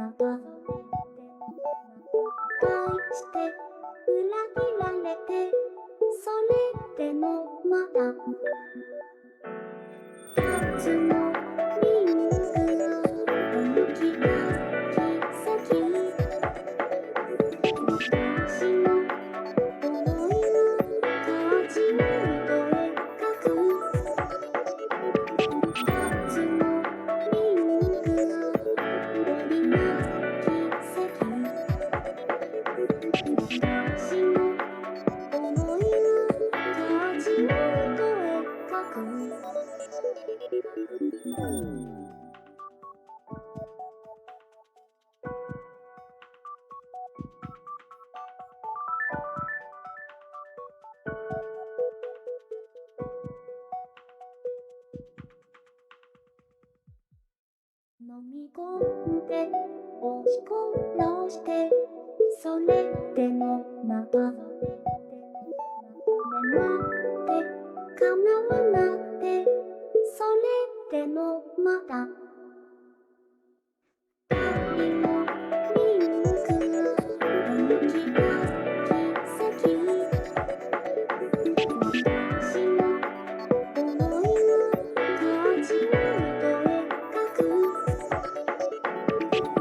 また愛して裏切られてそれでもまだ二つのリングが動き出す奇跡私の想いは価値を描く二つのリングが織りなす奇跡私の想いは価値を描く飲み込んで押し殺してそれでもまた願って叶わなくてそれでもまた二人のリングが動き出す奇跡私の想いは価値を描く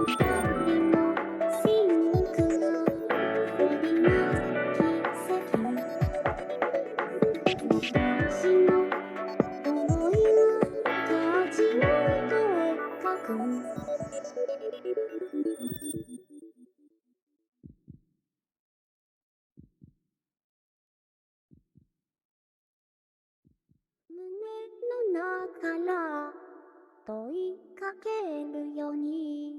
二人のシンクが織りなす奇跡私の想いは価値を描く胸の中から問いかけるように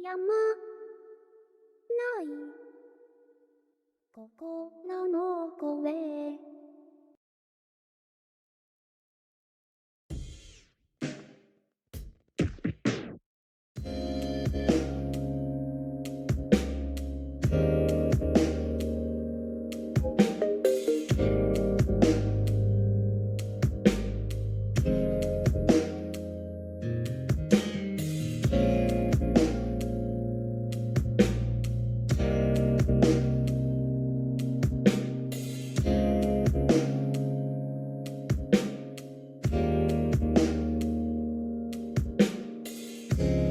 やまない心の声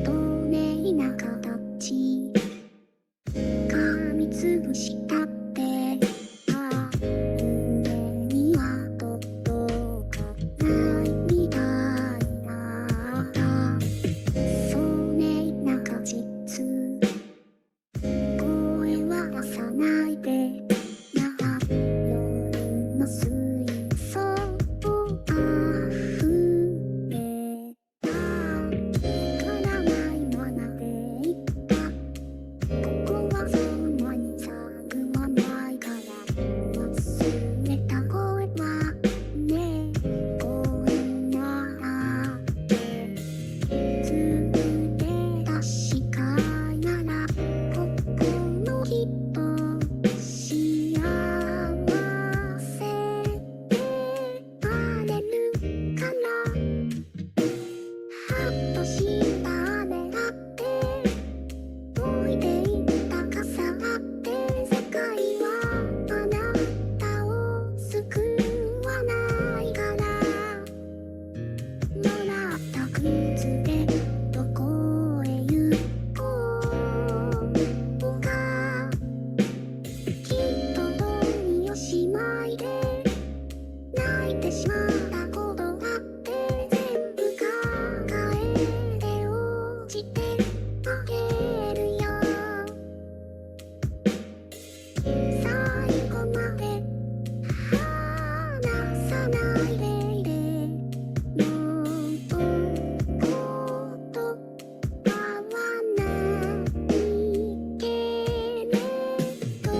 透明な形噛みつぶしたって胸には届かないみたいだそうねな果実声は出さないでな夜の水槽あふれたわからないままでいったここはそんなに差はないから忘れた声はねこんなってずれた視界ならここの人幸せであれるかなハッとした雨あって置いていった傘あって世界はあなたを救わないからもらった靴でどこへ行こうかきっとどうおしまいで泣いてしまったことあって全部抱えて落ちてあげるよ最後まで離さないでいてもうことはないけれど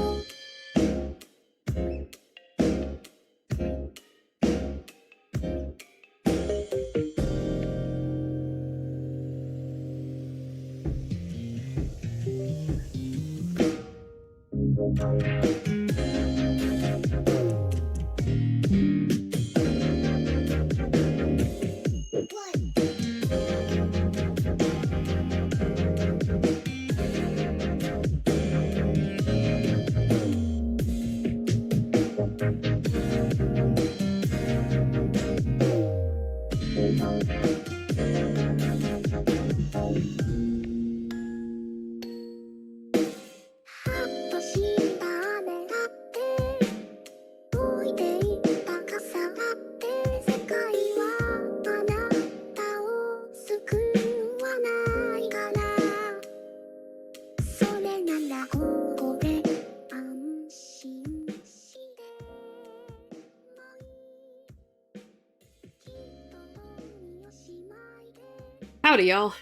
howdy, y'all.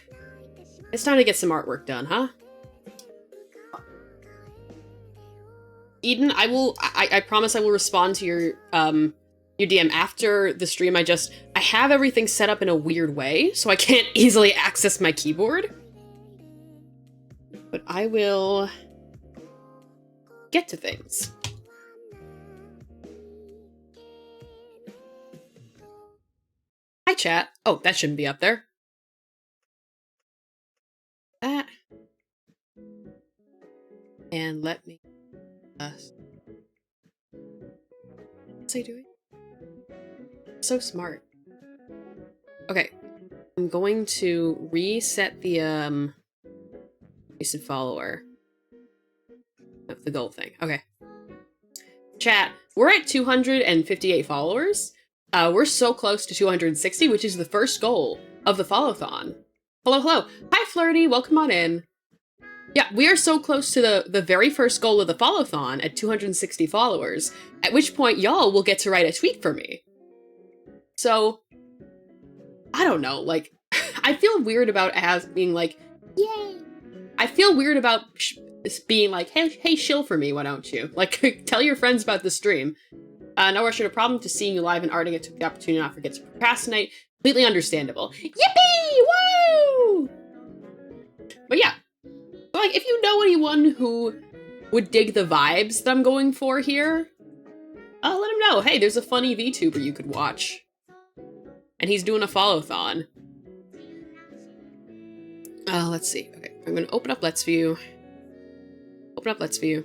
It's time to get some artwork done, huh? Eden, I promise I will respond to your DM after the stream. I have everything set up in a weird way, so I can't easily access my keyboard. But I will get to things. Hi, chat. Oh, that shouldn't be up there. That. And let me... what's I doing? So smart. Okay. I'm going to reset the, recent follower. The gold thing. Okay. Chat, we're at 258 followers. We're so close to 260, which is the first goal of the Followthon. Hello, hello. Hi, Flirty. Welcome on in. Yeah, we are so close to the very first goal of the Followthon at 260 followers, at which point y'all will get to write a tweet for me. So, I don't know, like, I feel weird about being like, yay! I feel weird about being like, hey, shill for me, why don't you? Like, tell your friends about the stream. No rush or no problem to seeing you live and arting. I took the opportunity not to forget to procrastinate. Completely understandable. Yippee! Woo! But yeah. So, like, if you know anyone who would dig the vibes that I'm going for here, let them know. Hey, there's a funny VTuber you could watch. And he's doing a Followthon. Let's see. Okay, I'm gonna open up Let's View. Open up Let's View.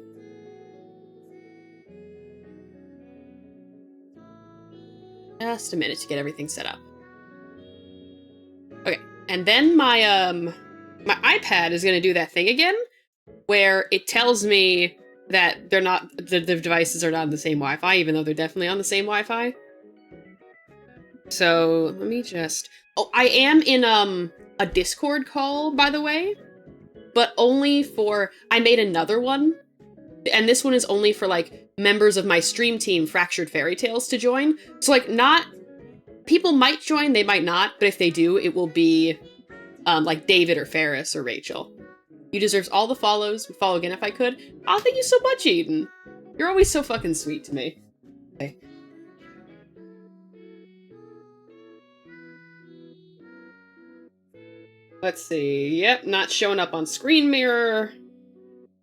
Just a minute to get everything set up. Okay, and then my my iPad is gonna do that thing again, where it tells me that they're not the devices are not on the same Wi-Fi, even though they're definitely on the same Wi-Fi. So let me just. Oh, I am in a Discord call, by the way, but only for. I made another one, and this one is only for like members of my stream team, Fractured Fairy Tales, to join. So like, not people might join, they might not, but if they do, it will be like David or Ferris or Rachel. You deserve all the follows. Follow again if I could. Oh, thank you so much, Eden. You're always so fucking sweet to me. Okay. Let's see. Yep, not showing up on screen mirror.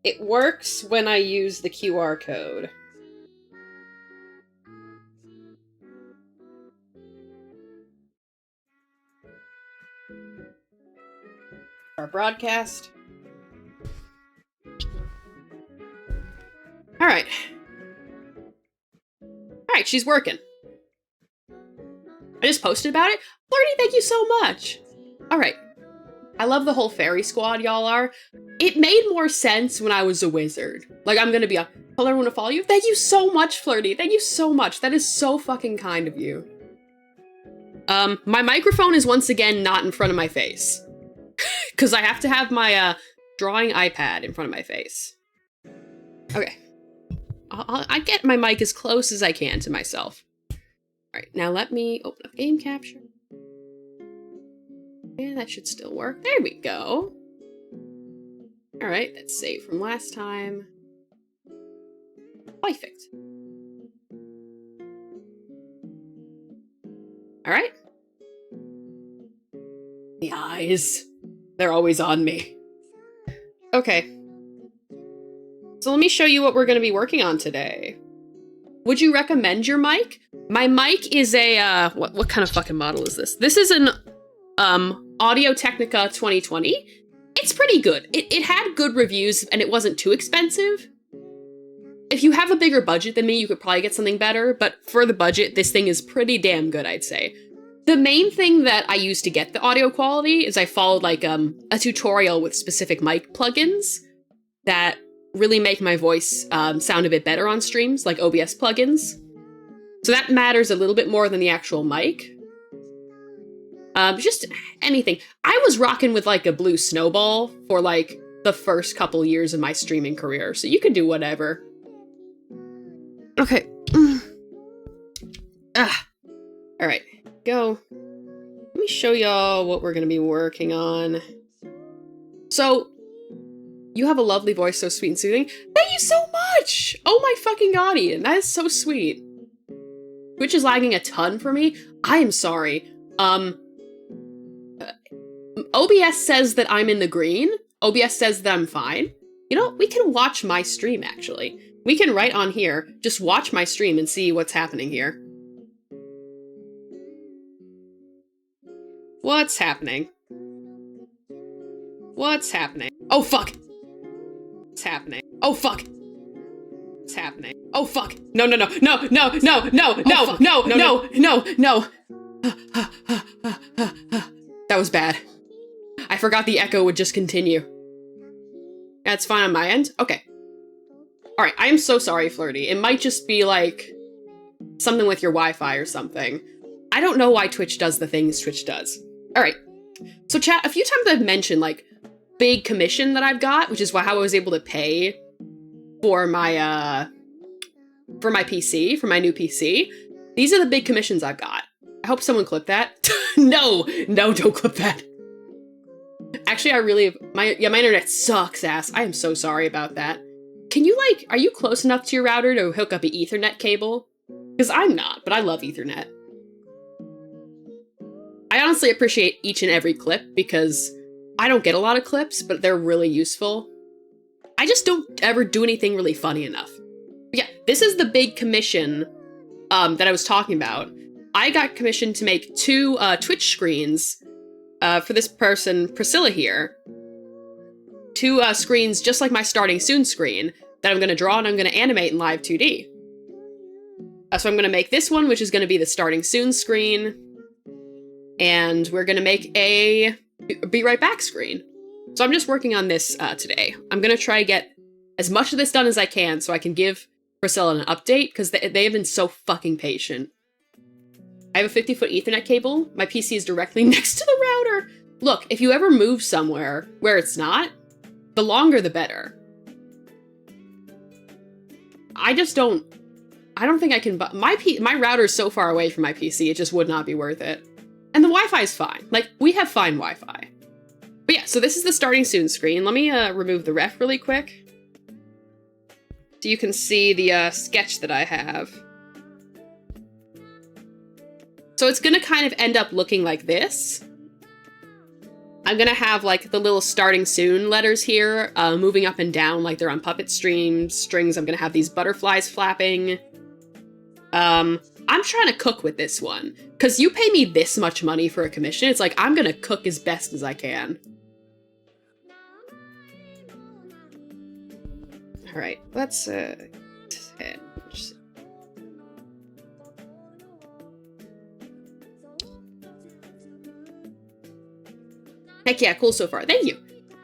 It works when I use the QR code. Our broadcast. Alright. Alright, she's working. I just posted about it. Flirty, thank you so much. Alright. I love the whole fairy squad y'all are. It made more sense when I was a wizard. Like, I'm gonna be a, tell everyone to follow you. Thank you so much, Flirty. Thank you so much. That is so fucking kind of you. My microphone is once again not in front of my face. Because I have to have my, drawing iPad in front of my face. Okay. I get my mic as close as I can to myself. Alright, now let me open up game capture. Yeah, that should still work. There we go. Alright, that's saved from last time. Perfect. Alright. The eyes. They're always on me. Okay. So let me show you what we're going to be working on today. Would you recommend your mic? My mic is a, what kind of fucking model is this? This is an, Audio-Technica 2020. It's pretty good. It had good reviews and it wasn't too expensive. If you have a bigger budget than me, you could probably get something better, but for the budget, this thing is pretty damn good, I'd say. The main thing that I used to get the audio quality is I followed like a tutorial with specific mic plugins that really make my voice sound a bit better on streams, like OBS plugins. So that matters a little bit more than the actual mic. Just anything. I was rocking with like a blue snowball for like the first couple years of my streaming career, so you can do whatever. Okay. Alright, go. Come Let me show y'all what we're gonna be working on. So, you have a lovely voice, so sweet and soothing. Thank you so much! Oh my fucking god, Ian, that is so sweet. Twitch is lagging a ton for me. I am sorry. OBS says that I'm in the green. OBS says that I'm fine. You know, we can watch my stream, actually. We can right on here, just watch my stream and see what's happening here. What's happening? What's happening? Oh, fuck! What's happening? Oh, fuck! What's happening? Oh, fuck! No, no, no, no, no, no, no, no, no, no, no, no! That was bad. I forgot the echo would just continue. That's fine on my end? Okay. Alright, I am so sorry, Flirty. It might just be, like, something with your Wi-Fi or something. I don't know why Twitch does the things Twitch does. Alright. So, chat, a few times I've mentioned, like, big commission that I've got, which is how I was able to pay for my PC, for my new PC. These are the big commissions I've got. I hope someone clipped that. No! No, don't clip that. Actually, I really... my internet sucks ass. I am so sorry about that. Can you, like... are you close enough to your router to hook up an Ethernet cable? Because I'm not, but I love Ethernet. I honestly appreciate each and every clip because I don't get a lot of clips, but they're really useful. I just don't ever do anything really funny enough. But yeah, this is the big commission that I was talking about. I got commissioned to make 2 Twitch screens for this person, Priscilla here. 2 screens just like my starting soon screen that I'm going to draw and I'm going to animate in live 2D. So I'm going to make this one, which is going to be the starting soon screen. And we're going to make a be right back screen. So I'm just working on this today. I'm going to try to get as much of this done as I can so I can give Priscilla an update because they have been so fucking patient. I have a 50-foot Ethernet cable. My PC is directly next to the router. Look, if you ever move somewhere where it's not, the longer the better. I don't think I can, my router is so far away from my PC, it just would not be worth it. And the Wi-Fi is fine. Like, we have fine Wi-Fi. But yeah, so this is the starting soon screen. Let me remove the ref really quick. So you can see the sketch that I have. So it's gonna kind of end up looking like this. I'm gonna have like the little starting soon letters here, moving up and down like they're on puppet strings. I'm gonna have these butterflies flapping. I'm trying to cook with this one, because you pay me this much money for a commission, it's like, I'm gonna cook as best as I can. Alright, let's, heck yeah, cool so far. Thank you.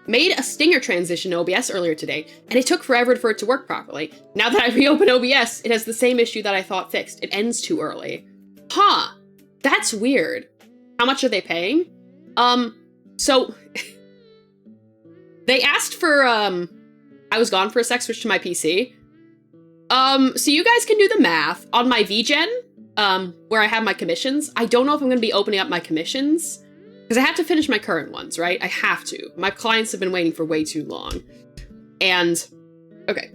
Made a stinger transition in OBS earlier today, and it took forever for it to work properly. Now that I reopen OBS, it has the same issue that I thought fixed. It ends too early. Huh. That's weird. How much are they paying? So... they asked for, I was gone for a sec, switch to my PC. So you guys can do the math. On my VGen, where I have my commissions, I don't know if I'm gonna be opening up my commissions, because I have to finish my current ones, right? I have to. My clients have been waiting for way too long. And, okay.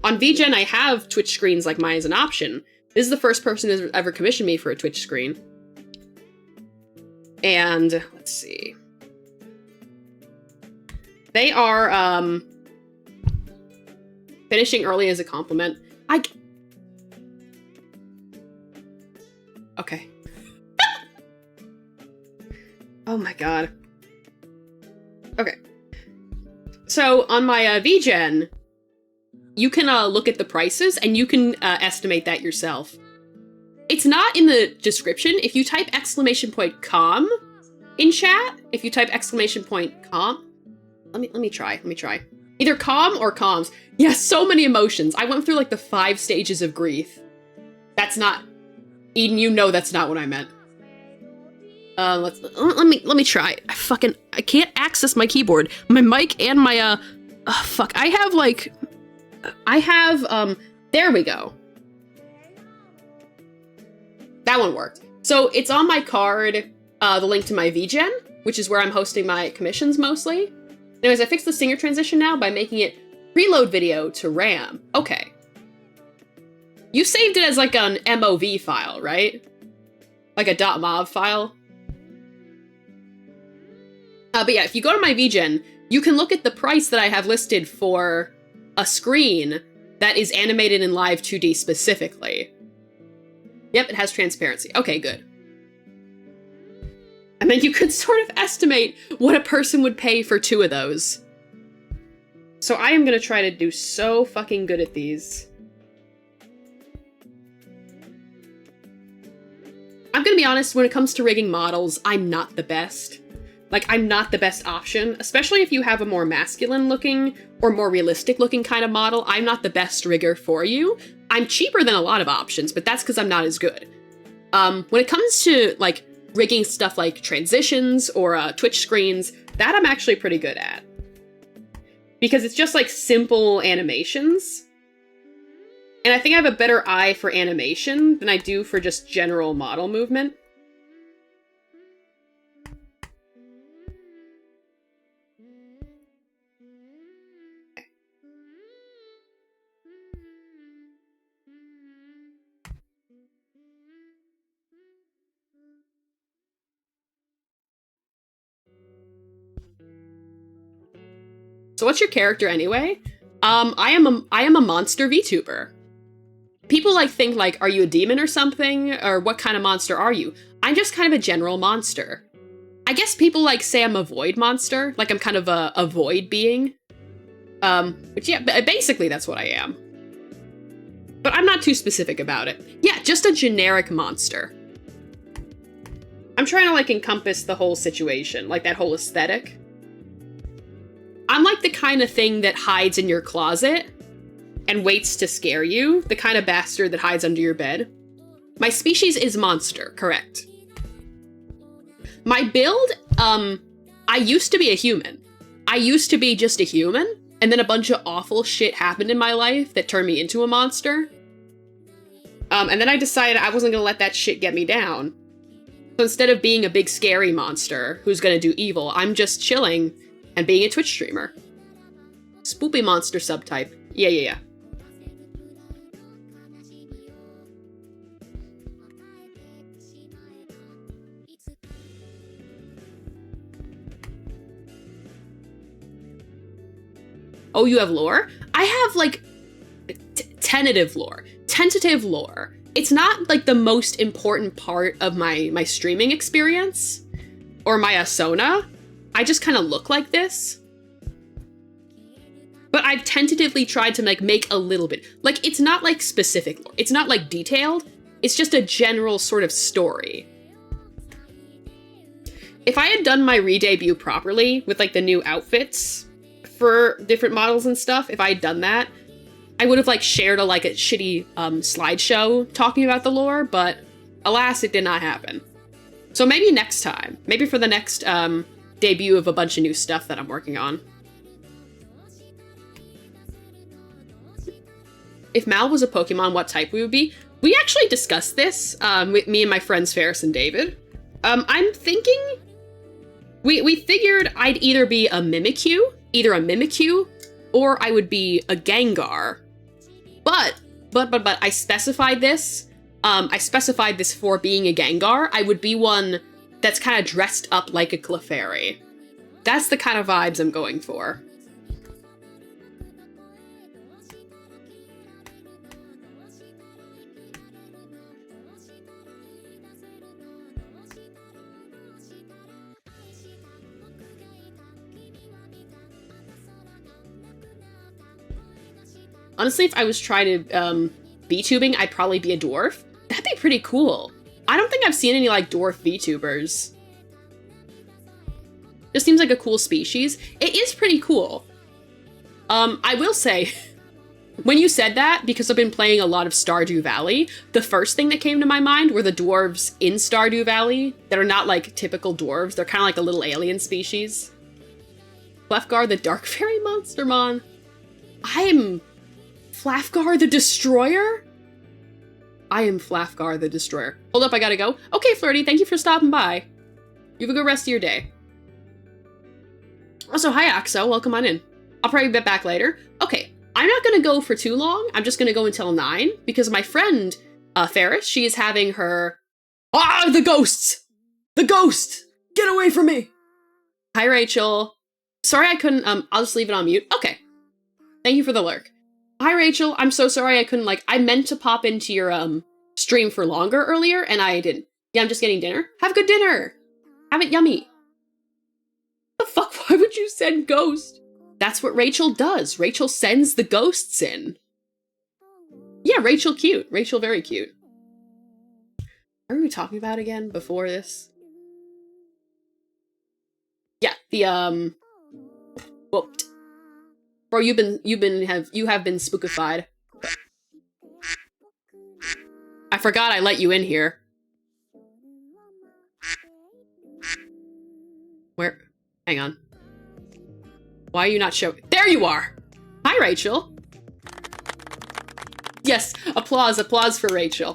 On VGen, I have Twitch screens like mine as an option. This is the first person who's ever commissioned me for a Twitch screen. And, let's see. They are, finishing early as a compliment. Okay. Oh my god. Okay. So, on my VGen, you can look at the prices, and you can estimate that yourself. It's not in the description. If you type !com in chat, if you type !com, let me try. Either com or comms. Yes, so many emotions. I went through like the 5 stages of grief. That's not... Eden, you know that's not what I meant. Let me try. I can't access my keyboard. My mic and my, fuck. I have, there we go. That one worked. So it's on my card. the link to my VGen, which is where I'm hosting my commissions mostly. Anyways, I fixed the singer transition now by making it preload video to RAM. Okay. You saved it as like an MOV file, right? Like a .mov file. But yeah, if you go to my VGen, you can look at the price that I have listed for a screen that is animated in Live 2D specifically. Yep, it has transparency. Okay, good. And then you could sort of estimate what a person would pay for 2 of those. So I am gonna try to do so fucking good at these. I'm gonna be honest, when it comes to rigging models, I'm not the best. Like, I'm not the best option, especially if you have a more masculine looking or more realistic looking kind of model. I'm not the best rigger for you. I'm cheaper than a lot of options, but that's because I'm not as good. When it comes to, like, rigging stuff like transitions or Twitch screens, that I'm actually pretty good at. Because it's just, like, simple animations. And I think I have a better eye for animation than I do for just general model movement. So what's your character anyway? I am a monster VTuber. People like think like, are you a demon or something? Or what kind of monster are you? I'm just kind of a general monster. I guess people like say I'm a void monster, like I'm kind of a void being. Which yeah, basically that's what I am. But I'm not too specific about it. Yeah, just a generic monster. I'm trying to like encompass the whole situation, like that whole aesthetic. I'm like the kind of thing that hides in your closet and waits to scare you, the kind of bastard that hides under your bed. My species is monster, correct. My build, I used to be a human. I used to be just a human, and then a bunch of awful shit happened in my life that turned me into a monster. And then I decided I wasn't gonna let that shit get me down. So instead of being a big scary monster who's gonna do evil, I'm just chilling and being a Twitch streamer. Spoopy monster subtype. Yeah. Oh, you have lore? I have, like, tentative lore. Tentative lore. It's not, like, the most important part of my streaming experience. Or my Asona. I just kind of look like this. But I've tentatively tried to, like, make a little bit. Like, it's not, like, specific lore. It's not, like, detailed. It's just a general sort of story. If I had done my re-debut properly, with, like, the new outfits for different models and stuff, if I had done that, I would have like shared a shitty slideshow talking about the lore, but alas, it did not happen. So maybe next time, maybe for the next debut of a bunch of new stuff that I'm working on. If Mal was a Pokemon, what type we would be? We actually discussed this with me and my friends Ferris and David. I'm thinking we figured I'd either be a Mimikyu, or I would be a Gengar. But I specified this. I specified this for being a Gengar. I would be one that's kind of dressed up like a Clefairy. That's the kind of vibes I'm going for. Honestly, if I was trying to VTubing, I'd probably be a dwarf. That'd be pretty cool. I don't think I've seen any like dwarf VTubers. Just seems like a cool species. It is pretty cool. I will say, when you said that, because I've been playing a lot of Stardew Valley, the first thing that came to my mind were the dwarves in Stardew Valley that are not like typical dwarves. They're kind of like a little alien species. Flefgar, the Dark Fairy Monstermon. I'm Flafgar the Destroyer? I am Flafgar the Destroyer. Hold up, I gotta go. Okay, Flirty, thank you for stopping by. You have a good rest of your day. Also, hi, Axo. Welcome on in. I'll probably be back later. Okay, I'm not going to go for too long. I'm just going to go until 9 because my friend, Ferris, she is having her... Ah, the ghosts! The ghost! Get away from me! Hi, Rachel. Sorry I couldn't, I'll just leave it on mute. Okay. Thank you for the lurk. Hi, Rachel. I'm so sorry I couldn't, I meant to pop into your, stream for longer earlier, and I didn't. Yeah, I'm just getting dinner. Have a good dinner! Have it yummy. The fuck? Why would you send ghost? That's what Rachel does. Rachel sends the ghosts in. Yeah, Rachel cute. Rachel very cute. What were we talking about again before this? Yeah, the, whooped. Bro, you have been spookified. I forgot I let you in here. Where? Hang on. Why are you not showing? There you are! Hi, Rachel. Yes, applause for Rachel.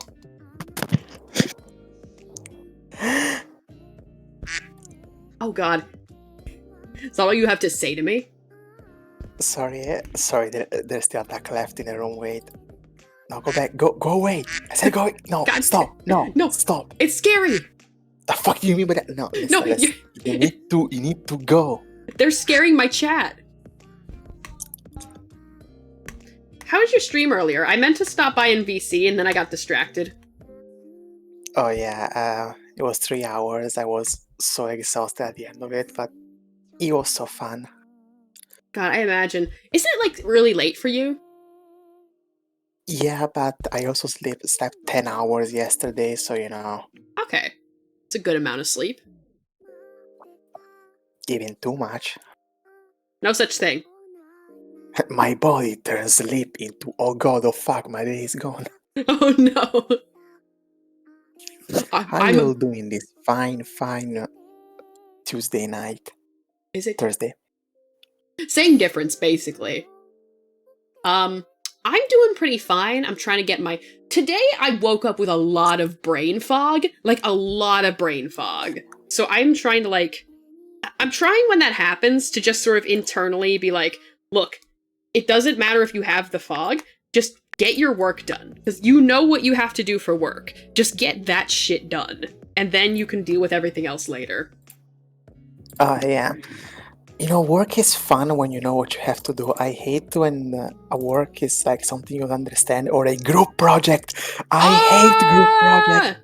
Oh god. Is that all you have to say to me? Sorry, there's still attack left in the room, wait. No, go back, go away! I said go, no, God, stop, no, stop. It's scary! The fuck do you mean by that? No, listen, No, listen. You need to go. They're scaring my chat. How was your stream earlier? I meant to stop by in VC and then I got distracted. Oh yeah, it was 3 hours. I was so exhausted at the end of it, but it was so fun. God, I imagine. Isn't it, really late for you? Yeah, but I also slept 10 hours yesterday, so you know. Okay. It's a good amount of sleep. Even too much. No such thing. My body turns sleep into, oh god, oh fuck, my day is gone. Oh no. How are you all doing this fine Tuesday night? Is it? Thursday. Same difference, basically. I'm doing pretty fine. I'm trying to get my... Today, I woke up with a lot of brain fog. A lot of brain fog. So I'm trying to, I'm trying when that happens to just sort of internally be like, look, it doesn't matter if you have the fog, just get your work done. Because you know what you have to do for work. Just get that shit done. And then you can deal with everything else later. Yeah. You know, work is fun when you know what you have to do. I hate when a work is something you don't understand, or a group project. I hate group projects.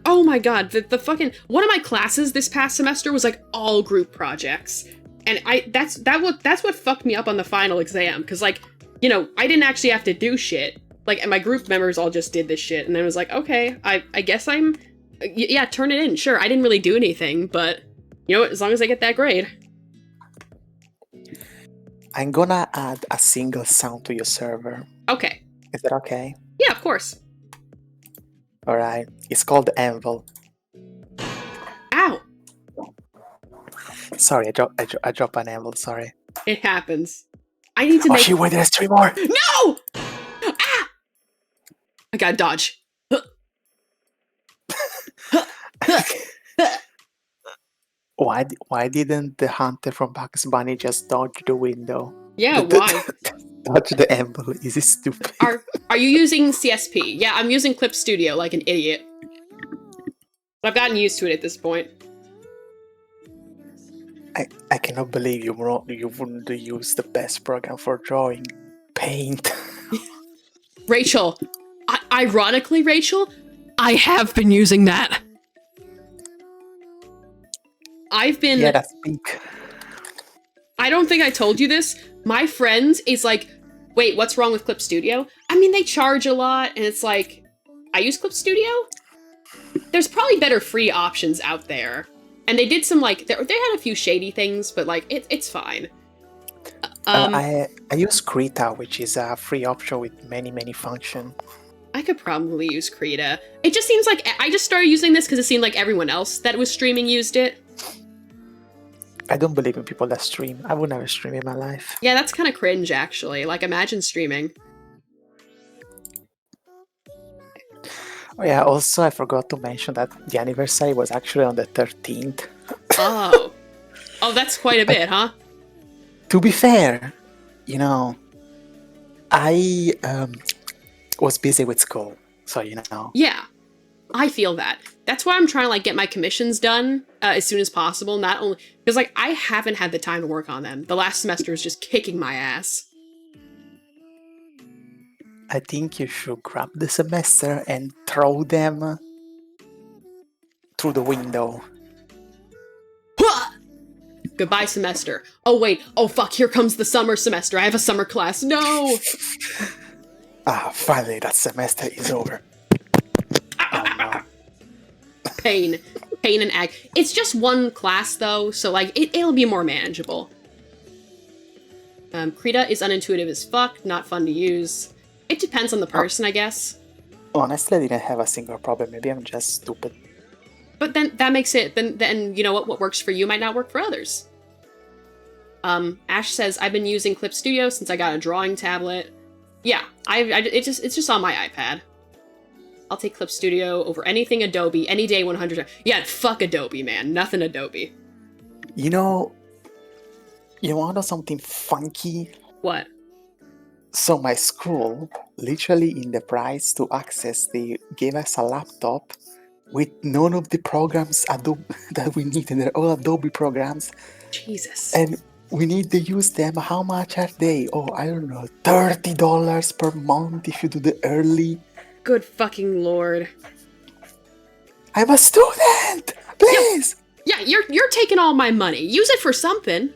Oh my god, the fucking... One of my classes this past semester was all group projects. And that's what fucked me up on the final exam, because you know, I didn't actually have to do shit. And my group members all just did this shit, and then I was like, okay, I guess I'm... Yeah, turn it in, sure, I didn't really do anything, but... You know what, as long as I get that grade. I'm gonna add a single sound to your server. Okay. Is that okay? Yeah, of course. Alright, it's called Anvil. Ow! Sorry, I dropped an anvil, sorry. It happens. I need to make... Oh shit, wait, there's 3 more! No! Ah! I gotta dodge. Why didn't the hunter from Bugs Bunny just dodge the window? Yeah, why? Dodge the anvil, is it stupid? Are you using CSP? Yeah, I'm using Clip Studio like an idiot. But I've gotten used to it at this point. I cannot believe you wouldn't use the best program for drawing. Paint. Rachel, ironically, Rachel, I have been using that. I've been... Yeah, that's pink. I don't think I told you this. My friend is like, wait, what's wrong with Clip Studio? I mean, they charge a lot, and it's like, I use Clip Studio? There's probably better free options out there. And they did some, they had a few shady things, but, it's fine. I use Krita, which is a free option with many functions. I could probably use Krita. It just seems like I just started using this because it seemed like everyone else that was streaming used it. I don't believe in people that stream. I would never stream in my life. Yeah, that's kind of cringe, actually. Imagine streaming. Oh, yeah, also I forgot to mention that the anniversary was actually on the 13th. Oh. Oh, that's quite a bit, huh? To be fair, I was busy with school, so Yeah. I feel that. That's why I'm trying to like get my commissions done as soon as possible. Not only because like I haven't had the time to work on them. The last semester is just kicking my ass. I think you should grab the semester and throw them through the window. Goodbye semester. Oh wait. Oh fuck. Here comes the summer semester. I have a summer class. No. Finally that semester is over. Oh no. Pain and ag. It's just one class though, so like it'll be more manageable. Krita is unintuitive as fuck, not fun to use. It depends on the person, I guess. Honestly, I didn't have a single problem. Maybe I'm just stupid. But then that makes it then you know what works for you might not work for others. Ash says I've been using Clip Studio since I got a drawing tablet. Yeah, it's just on my iPad. I'll take Clip Studio over anything Adobe any day 100. Yeah, fuck Adobe, man. Nothing Adobe. You want to know something funky? What? So my school, literally in the price to access, they gave us a laptop with none of the programs Adobe that we needed. They're all Adobe programs. Jesus. And we need to use them. How much are they? Oh, I don't know, $30 per month if you do the early. Good fucking lord. I'm a student! Please! Yeah, you're taking all my money. Use it for something.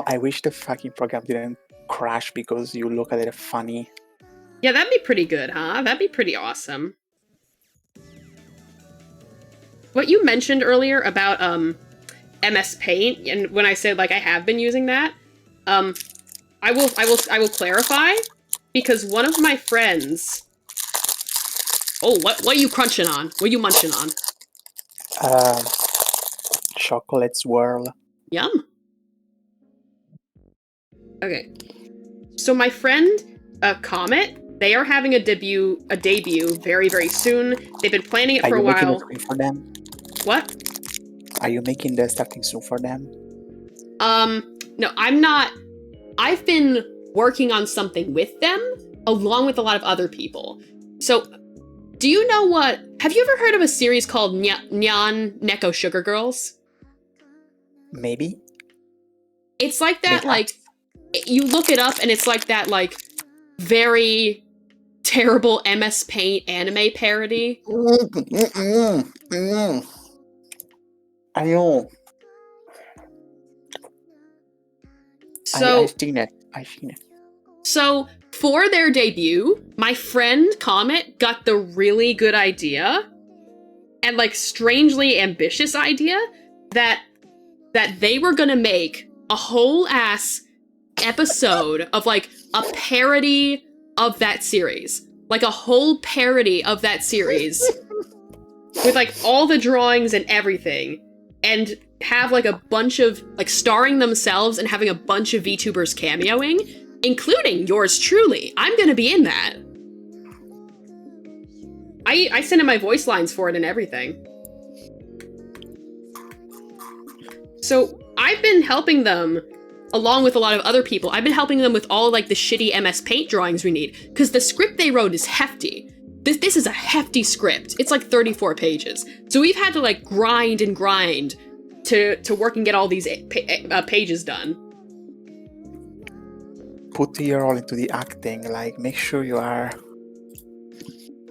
I wish the fucking program didn't crash because you look at it funny. Yeah, that'd be pretty good, huh? That'd be pretty awesome. What you mentioned earlier about MS Paint, and when I said like I have been using that, I will clarify, because one of my friends. Oh, what are you crunching on? What are you munching on? Chocolate swirl. Yum. Okay. So my friend, Comet, they are having a debut very, very soon. They've been planning it for a while. Are you making it for them? What? Are you making the starting soon for them? No, I'm not. I've been working on something with them, along with a lot of other people. So, do you know what? Have you ever heard of a series called Nyan Neko Sugar Girls? Maybe. It's like that, like, you look it up and it's like that, like, very terrible MS Paint anime parody. I know. So, I've seen it. So, for their debut, my friend Comet got the really good idea and like strangely ambitious idea that they were gonna make a whole ass episode of like a parody of that series. Like a whole parody of that series with like all the drawings and everything, and have like a bunch of like starring themselves and having a bunch of VTubers cameoing, including yours truly. I'm gonna be in that. I sent in my voice lines for it and everything. So I've been helping them, along with a lot of other people. I've been helping them with all like the shitty MS Paint drawings we need, because the script they wrote is hefty. This is a hefty script. It's like 34 pages. So we've had to like grind and grind to work and get all these pages done. Put your all into the acting. Like, make sure you are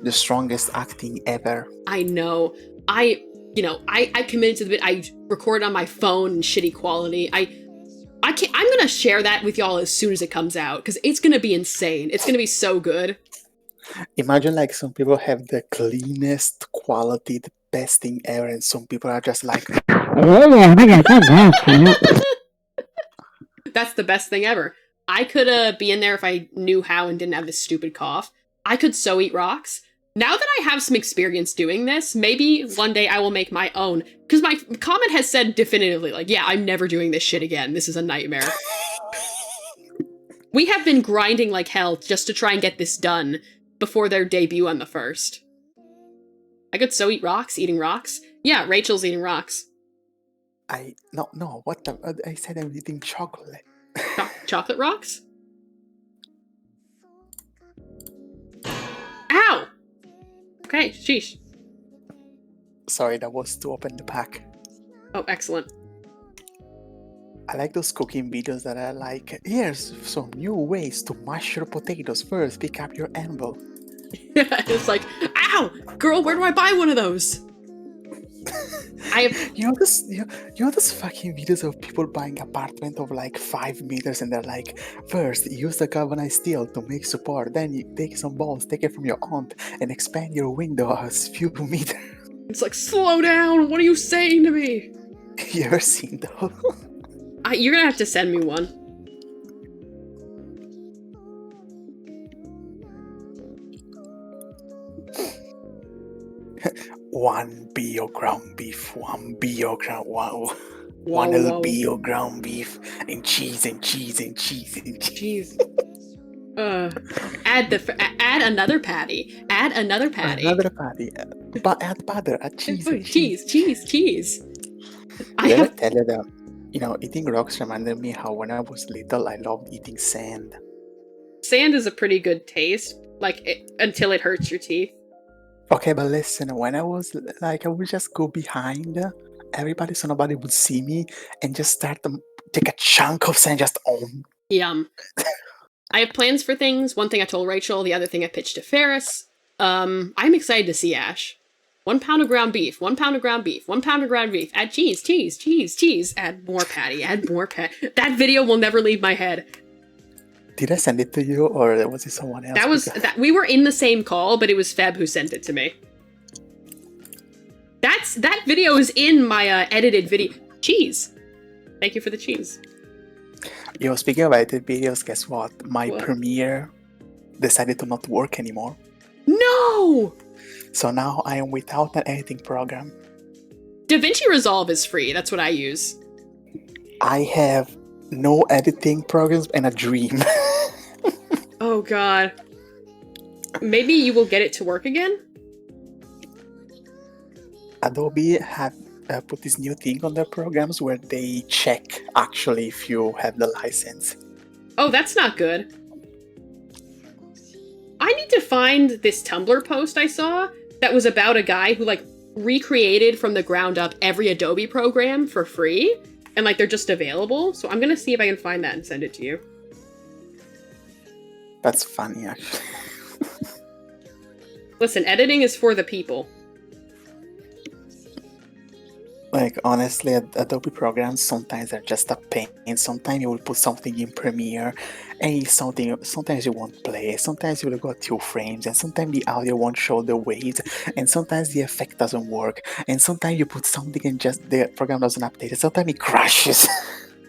the strongest acting ever. I know. I committed to the bit. I recorded on my phone in shitty quality. I'm gonna share that with y'all as soon as it comes out, because it's gonna be insane. It's gonna be so good. Imagine like some people have the cleanest quality, the best thing ever, and some people are just like, that's the best thing ever. I could be in there if I knew how and didn't have this stupid cough. I could so eat rocks. Now that I have some experience doing this, maybe one day I will make my own. Because my comment has said definitively, like, yeah, I'm never doing this shit again. This is a nightmare. We have been grinding like hell just to try and get this done. before their debut on the 1st. I could so eat rocks, eating rocks. Yeah, Rachel's eating rocks. No, what the? I said I'm eating chocolate. Chocolate rocks? Ow! Okay, sheesh. Sorry, that was to open the pack. Oh, excellent. I like those cooking videos that are like, here's some new ways to mash your potatoes. First, pick up your anvil. It's like, ow! Girl, where do I buy one of those? I have... You know those fucking videos of people buying apartment of like 5 meters and they're like, first, use the galvanized steel to make support, then you take some balls, take it from your aunt, and expand your window a few meters. It's like, slow down! What are you saying to me? You ever seen those? You're gonna have to send me one. One bio ground beef, one bio ground, wow. Whoa, One little whoa. bio ground beef, and cheese and cheese and cheese and cheese. Jeez. Add another patty. Add another patty. Another patty. But add butter, add cheese. And Cheese. I Did I ever have... tell you that, eating rocks reminded me how when I was little, I loved eating sand. Sand is a pretty good taste, until it hurts your teeth. Okay, but listen, when I was like, I would just go behind everybody so nobody would see me and just start to take a chunk of sand, just Yum. I have plans for things. One thing I told Rachel, the other thing I pitched to Ferris. I'm excited to see Ash. 1 pound of ground beef, 1 pound of ground beef, 1 pound of ground beef, add cheese, add more patty. That video will never leave my head. Did I send it to you or was it someone else? We were in the same call, but it was Feb who sent it to me. That video is in my edited video. Cheese. Thank you for the cheese. Yo, speaking of edited videos, guess what? My What? Premiere decided to not work anymore. No! So now I am without an editing program. DaVinci Resolve is free. That's what I use. I have no editing programs and a dream. Oh god. Maybe you will get it to work again? Adobe have put this new thing on their programs where they check actually if you have the license. Oh, that's not good. I need to find this Tumblr post I saw that was about a guy who recreated from the ground up every Adobe program for free, and they're just available. So I'm gonna see if I can find that and send it to you. That's funny, actually. Listen, editing is for the people. Honestly, Adobe programs sometimes are just a pain. Sometimes you will put something in Premiere and sometimes you won't play, sometimes you will go 2 frames, and sometimes the audio won't show the waves, and sometimes the effect doesn't work, and sometimes you put something and just the program doesn't update it, sometimes it crashes.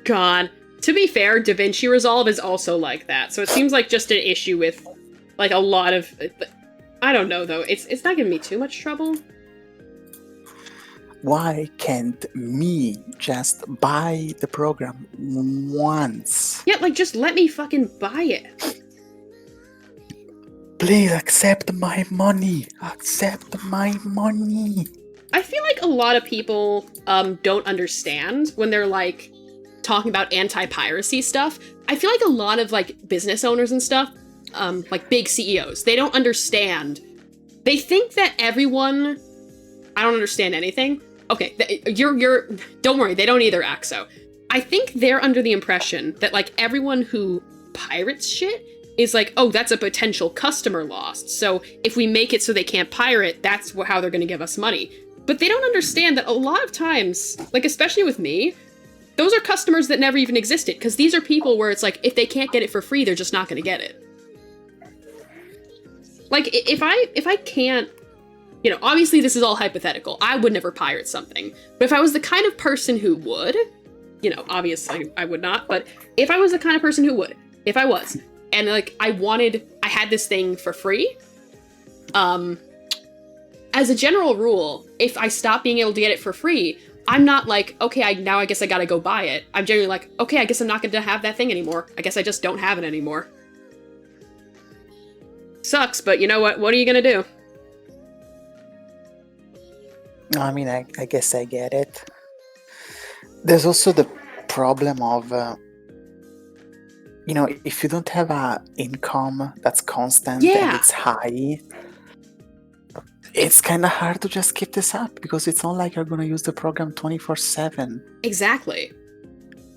God. To be fair, DaVinci Resolve is also like that, so it seems like just an issue with a lot of... I don't know though, it's not giving me too much trouble. Why can't me just buy the program once? Yeah, just let me fucking buy it. Please accept my money. Accept my money. I feel like a lot of people don't understand when they're talking about anti-piracy stuff. I feel like a lot of business owners and stuff, big CEOs, they don't understand. They think that everyone... I don't understand anything. Okay, you're don't worry, they don't either, Axo. I think they're under the impression that everyone who pirates shit is oh, that's a potential customer lost. So if we make it so they can't pirate, that's how they're going to give us money. But they don't understand that a lot of times, especially with me, those are customers that never even existed, because these are people where it's if they can't get it for free, they're just not going to get it. If I can't, obviously this is all hypothetical. I would never pirate something. But if I was the kind of person who would, obviously I would not, but if I was the kind of person who would, if I was, and I had this thing for free, as a general rule, if I stop being able to get it for free, I'm not okay, now I guess I gotta go buy it. I'm generally okay, I guess I'm not gonna have that thing anymore. I guess I just don't have it anymore. Sucks, but you know what? What are you gonna do? I mean, I guess I get it. There's also the problem of, if you don't have a income that's constant and Yeah. it's high, it's kind of hard to just keep this up because it's not like you're going to use the program 24/7. Exactly.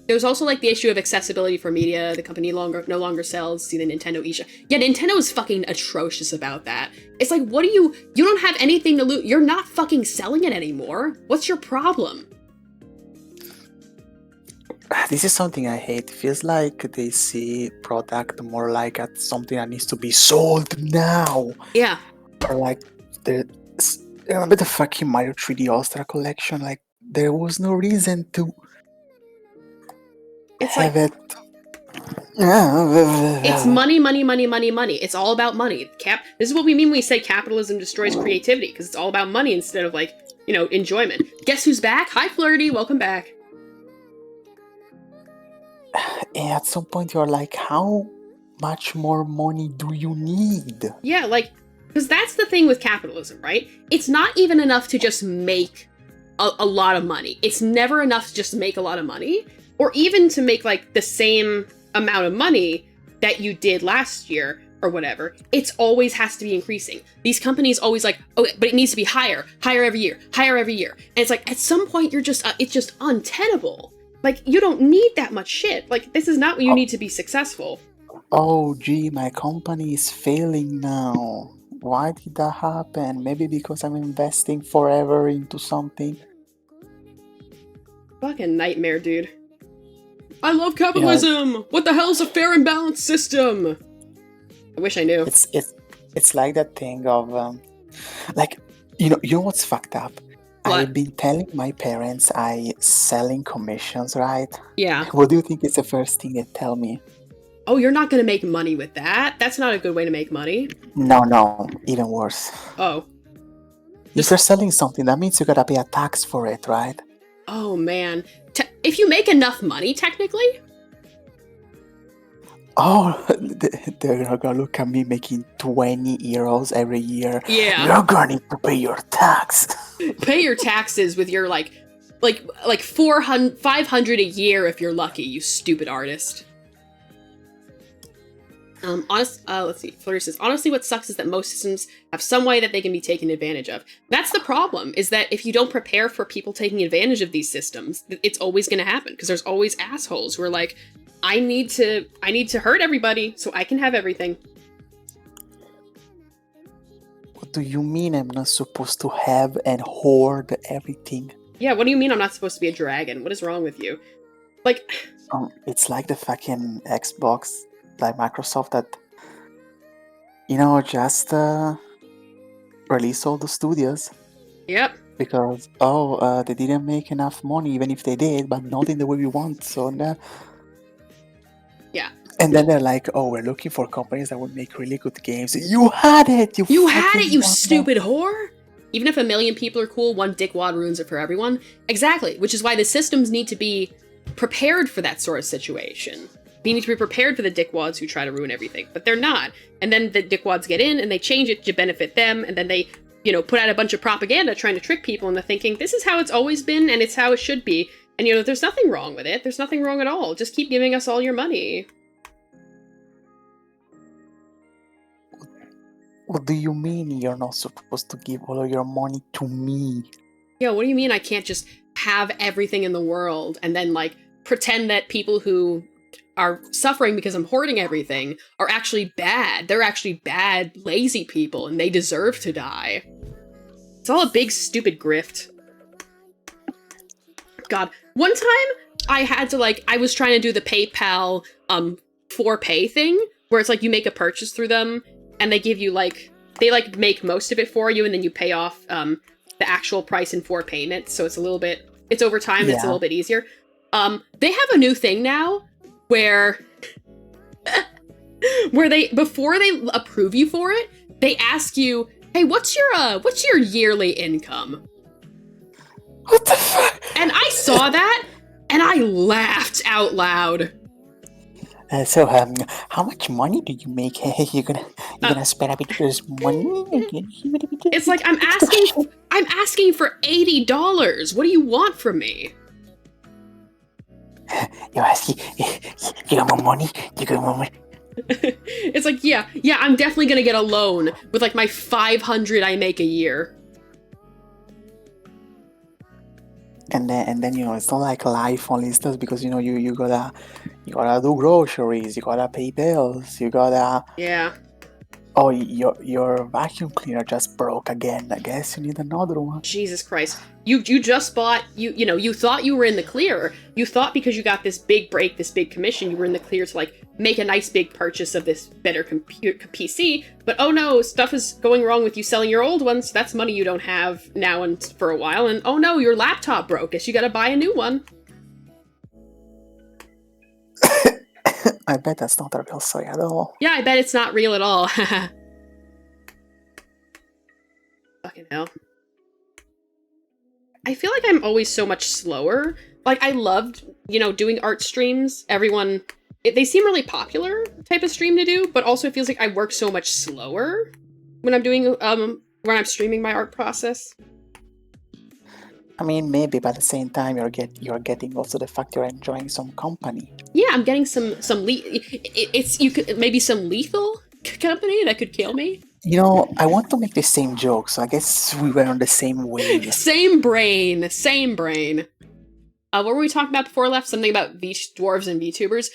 There's also like the issue of accessibility for media. The company no longer sells the Nintendo eShop. Yeah, Nintendo is fucking atrocious about that. It's like, what do you don't have anything to lose. You're not fucking selling it anymore. What's your problem? This is something I hate. It feels like they see product more like as something that needs to be sold now. Yeah. Or like, remember the fucking Mario 3D All-Star Collection? Like, there was no reason to It's have like, it. it's money, money, money, money, money. It's all about money. This is what we mean when we say capitalism destroys creativity, because it's all about money instead of like, enjoyment. Guess who's back? Hi, Flirty. Welcome back. And at some point you're like, how much more money do you need? Yeah, like, because that's the thing with capitalism, right? It's not even enough to just make a lot of money. It's never enough to just make a lot of money, or even to make like the same amount of money that you did last year or whatever. It's always has to be increasing. These companies always like, oh, but it needs to be higher every year, higher every year. And it's like, at some point you're just, it's just untenable. Like, you don't need that much shit. Like, this is not what you need to be successful. Oh, gee, my company is failing now. Why did that happen? Maybe because I'm investing forever into something. Fucking nightmare, dude. I love capitalism! What the hell is a fair and balanced system? I wish I knew. It's like that thing of, like, you know what's fucked up? What? I've been telling my parents I selling commissions, right? Yeah. What do you think is the first thing they tell me? Oh, you're not gonna make money with that? That's not a good way to make money. No, even worse. Oh. If you're selling something, that means you gotta pay a tax for it, right? Oh, man. If you make enough money, technically? Oh, they're gonna look at me making 20 euros every year. Yeah. You're gonna need to pay your tax. Pay your taxes with your, like 500 a year if you're lucky, you stupid artist. Let's see. Flirty says, honestly, what sucks is that most systems have some way that they can be taken advantage of. That's the problem, is that if you don't prepare for people taking advantage of these systems, it's always going to happen, because there's always assholes who are like, I need to hurt everybody so I can have everything. What do you mean I'm not supposed to have and hoard everything? Yeah, what do you mean I'm not supposed to be a dragon? What is wrong with you? Like... It's like the fucking Xbox, like Microsoft, that, just release all the studios. Yep. Because, they didn't make enough money, even if they did, but not in the way we want, so no. Yeah. And then they're like, oh, we're looking for companies that would make really good games. You had it! You had it, you fucking stupid whore! Even if 1 million people are cool, one dickwad ruins it for everyone. Exactly, which is why the systems need to be prepared for that sort of situation. We need to be prepared for the dickwads who try to ruin everything, but they're not. And then the dickwads get in and they change it to benefit them, and then they, put out a bunch of propaganda trying to trick people into thinking this is how it's always been and it's how it should be. And there's nothing wrong with it. There's nothing wrong at all. Just keep giving us all your money. What do you mean you're not supposed to give all of your money to me? Yeah, what do you mean I can't just have everything in the world and then, pretend that people who are suffering because I'm hoarding everything are actually bad? They're actually bad, lazy people, and they deserve to die. It's all a big, stupid grift. God. One time, I had to, I was trying to do the PayPal, for pay thing, where it's you make a purchase through them, and they give you, they make most of it for you, and then you pay off, the actual price in 4 payments, so it's it's over time, and it's a little bit easier. They have a new thing now, where before they approve you for it, they ask you, hey, what's your yearly income? What the fuck? And I saw that, and I laughed out loud. So, how much money do you make? Hey, You're gonna spend a bit of this money. It's like I'm asking for $80. What do you want from me? You're asking. You got more money. You got more money. It's like, yeah, I'm definitely gonna get a loan with like my $500 I make a year. And then it's not like life only stuff because you gotta do groceries, you gotta pay bills, you gotta. Yeah. Oh, your vacuum cleaner just broke again. I guess you need another one. Jesus Christ. You just bought, you thought you were in the clear. You thought because you got this big break, this big commission, you were in the clear to like make a nice big purchase of this better PC. But oh no, stuff is going wrong with you selling your old ones. That's money you don't have now and for a while. And oh no, your laptop broke. Guess you gotta buy a new one. I bet that's not a real story at all. Yeah, I bet it's not real at all. Fucking hell. I feel like I'm always so much slower. Like, I loved, doing art streams. Everyone, they seem really popular type of stream to do, but also it feels like I work so much slower when I'm doing, when I'm streaming my art process. I mean, maybe, but at the same time, you're getting also the fact you're enjoying some company. Yeah, I'm getting some maybe some lethal company that could kill me. I want to make the same joke, so I guess we were on the same wave. Same brain. What were we talking about before I left? Something about dwarves and VTubers.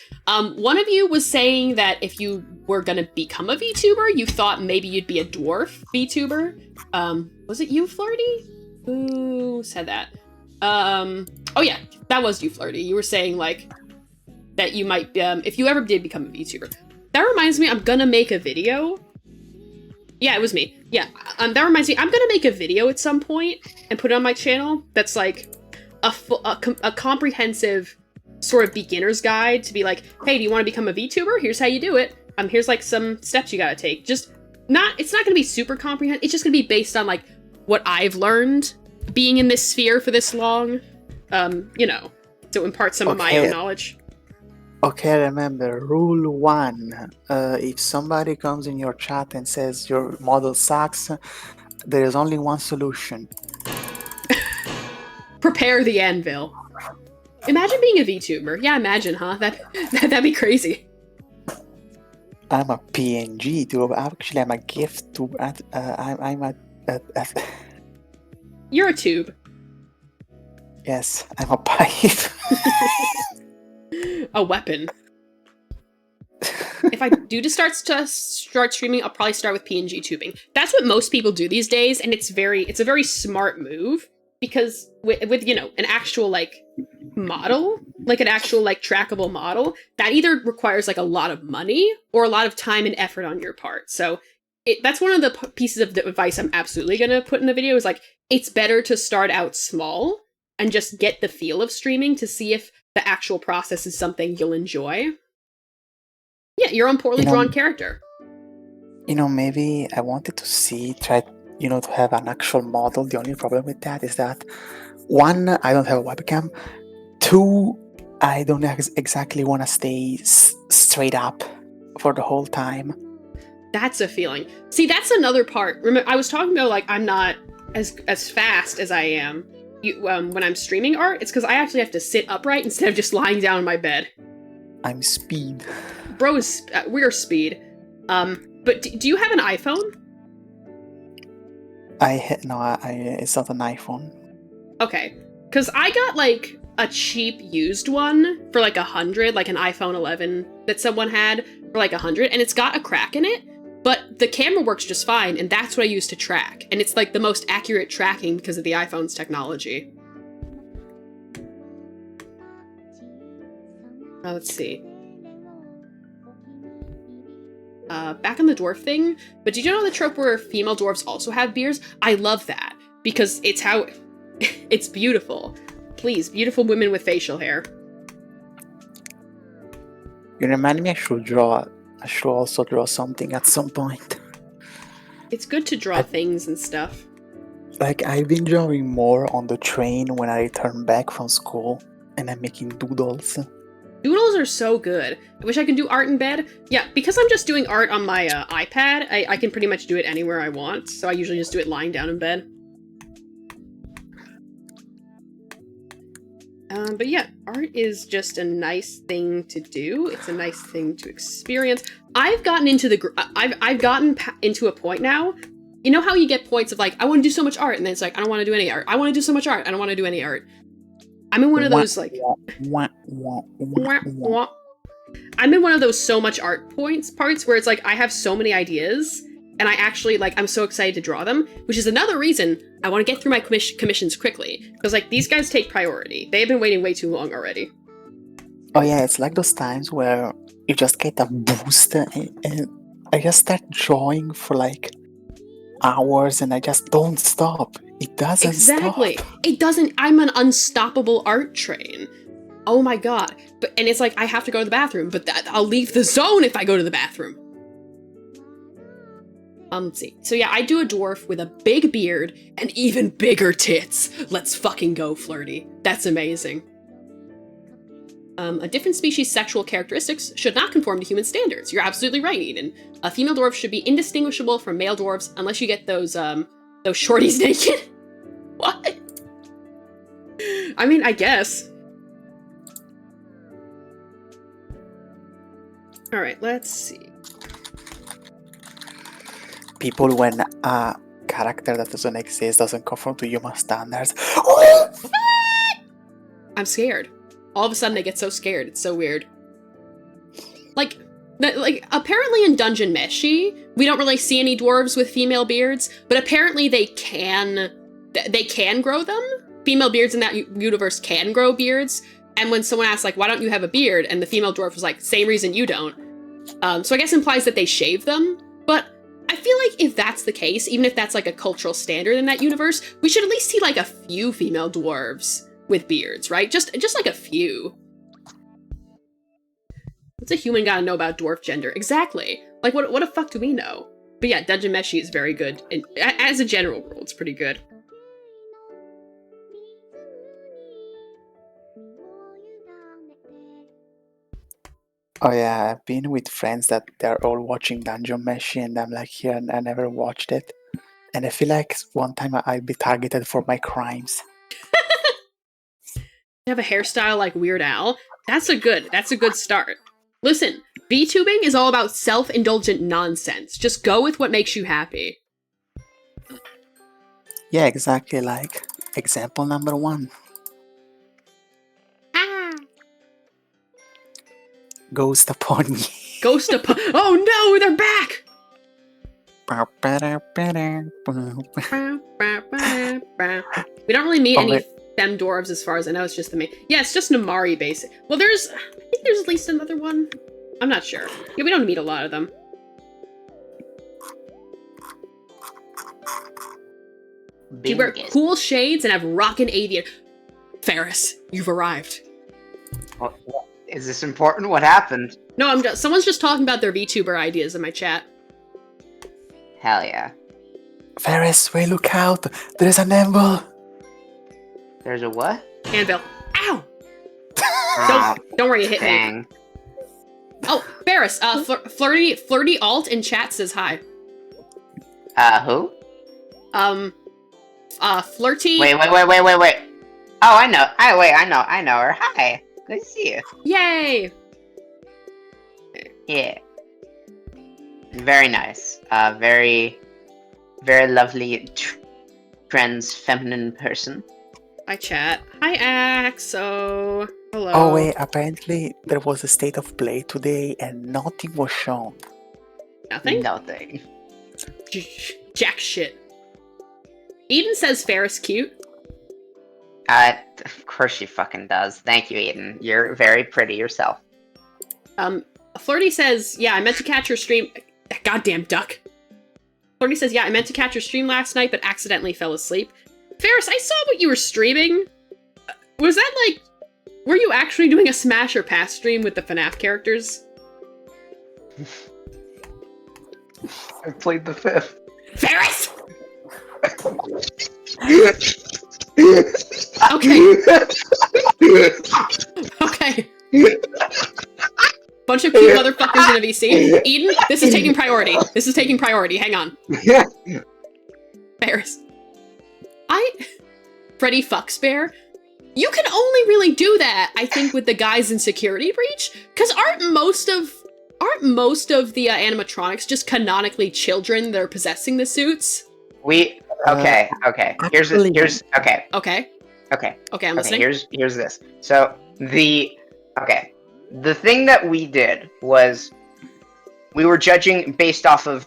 One of you was saying that if you were gonna become a VTuber, you thought maybe you'd be a dwarf VTuber. Was it you, Flirty? Who said that? Oh yeah, that was you, Flirty. You were saying like that you might, if you ever did become a VTuber. That reminds me, I'm gonna make a video. Yeah, it was me. Yeah, that reminds me, I'm gonna make a video at some point and put it on my channel. That's like a comprehensive sort of beginner's guide to be like, hey, do you want to become a VTuber? Here's how you do it. Here's like some steps you gotta take. It's not gonna be super comprehensive. It's just gonna be based on like what I've learned being in this sphere for this long, to impart some of my own knowledge. Okay, remember, rule 1, if somebody comes in your chat and says your model sucks, there is only one solution. Prepare the anvil. Imagine being a VTuber. Yeah, imagine, huh? That'd be crazy. I'm a PNG, too. Actually, I'm a GIF, too. I'm a... You're a tube. Yes, I'm a pipe. A weapon. If I do start streaming, I'll probably start with PNG tubing. That's what most people do these days, and it's a very smart move because with an actual like model, like an actual like trackable model, that either requires like a lot of money or a lot of time and effort on your part. So that's one of the pieces of the advice I'm absolutely gonna put in the video is like it's better to start out small and just get the feel of streaming to see if the actual process is something you'll enjoy. Yeah, your own poorly drawn character. Maybe I wanted to try to have an actual model. The only problem with that is that 1, I don't have a webcam. 2, I don't exactly want to stay straight up for the whole time. That's a feeling. See, that's another part. Remember, I was talking about like I'm not as fast as I am when I'm streaming art. It's because I actually have to sit upright instead of just lying down in my bed. I'm speed. Bro is we're speed. But do you have an iPhone? It's not an iPhone. Okay, because I got like a cheap used one for like 100, like an iPhone 11 that someone had for like 100, and it's got a crack in it. But the camera works just fine, and that's what I use to track. And it's like the most accurate tracking because of the iPhone's technology. Let's see. Back on the dwarf thing, but did you know the trope where female dwarves also have beards? I love that, because it's how... it's beautiful. Please, beautiful women with facial hair. You remind me I should also draw something at some point. It's good to draw things and stuff. Like, I've been drawing more on the train when I return back from school, and I'm making doodles. Doodles are so good. I wish I could do art in bed. Yeah, because I'm just doing art on my iPad, I can pretty much do it anywhere I want, so I usually just do it lying down in bed. But yeah, art is just a nice thing to do. It's a nice thing to experience. I've gotten into I've gotten into a point now. You know how you get points of like, I want to do so much art, and then it's like, I don't want to do any art. I want to do so much art, I don't want to do any art. I'm in one of those like I'm in one of those so much art parts where it's like I have so many ideas and I actually like I'm so excited to draw them, which is another reason I want to get through my commissions quickly, because like these guys take priority. They've been waiting way too long already. Oh yeah, it's like those times where you just get a boost and I just start drawing for like hours and I just don't stop. It doesn't stop. It doesn't. I'm an unstoppable art train. Oh my god. And it's like I have to go to the bathroom, but I'll leave the zone if I go to the bathroom. Let's see. So yeah, I do a dwarf with a big beard and even bigger tits. Let's fucking go, Flirty. That's amazing. A different species' sexual characteristics should not conform to human standards. You're absolutely right, Eden. A female dwarf should be indistinguishable from male dwarves unless you get those shorties naked. What? I mean, I guess. Alright, let's see. People, when a character that doesn't exist doesn't conform to human standards. I'm scared. All of a sudden I get so scared. It's so weird. Like apparently in Dungeon Meshi, we don't really see any dwarves with female beards, but apparently they can grow them. Female beards in that universe can grow beards. And when someone asks like, why don't you have a beard? And the female dwarf was like, same reason you don't. So I guess implies that they shave them. But I feel like if that's the case, even if that's like a cultural standard in that universe, we should at least see like a few female dwarves with beards, right? Just like a few. What's a human gotta know about dwarf gender? Exactly. Like, what the fuck do we know? But yeah, Dungeon Meshi is very good. And as a general rule, it's pretty good. Oh yeah, I've been with friends that they're all watching Dungeon Meshi and I'm like, here, and I never watched it. And I feel like one time I'll be targeted for my crimes. Have a hairstyle like Weird Al. That's a good start. Listen, VTubing is all about self-indulgent nonsense. Just go with what makes you happy. Yeah, exactly. Like example number 1. Ghost upon me. Ghost upon. Oh no, they're back. We don't really meet any femme dwarves as far as I know. It's just the main. Yeah, it's just Namari basic. Well, I think there's at least another one. I'm not sure. Yeah, we don't meet a lot of them. You wear cool shades and have rockin' avian. Ferris, you've arrived. Is this important? What happened? No, someone's just talking about their VTuber ideas in my chat. Hell yeah. Ferris, wait, look out. There's an anvil. There's a what? Anvil. Ow! Don't worry, it hit me. Oh, Ferris, flirty alt in chat says hi. Who? Flirty. Wait. Oh, I know. I know her. Hi. Good to see you. Yay! Yeah. Very nice. Very lovely, trans feminine person. Hi, chat. Hi, Axo. Hello. Oh wait, apparently there was a state of play today and nothing was shown. Nothing? Nothing. Jack shit. Eden says Ferris cute. Of course she fucking does. Thank you, Eden. You're very pretty yourself. Flirty says, yeah, I meant to catch your stream. That goddamn duck. Flirty says, yeah, I meant to catch your stream last night, but accidentally fell asleep. Ferris, I saw what you were streaming. Was that like... Were you actually doing a Smash or Pass stream with the FNAF characters? I played the 5th. Ferris! Okay. Okay. Bunch of cute motherfuckers in a VC. Eden, this is taking priority. This is taking priority. Hang on. Ferris. Freddy fucks Bear. You can only really do that, I think, with the guys in Security Breach, because aren't most of the animatronics just canonically children that are possessing the suits? Okay. Okay. Okay. I'm listening. Here's this. So the thing that we did was we were judging based off of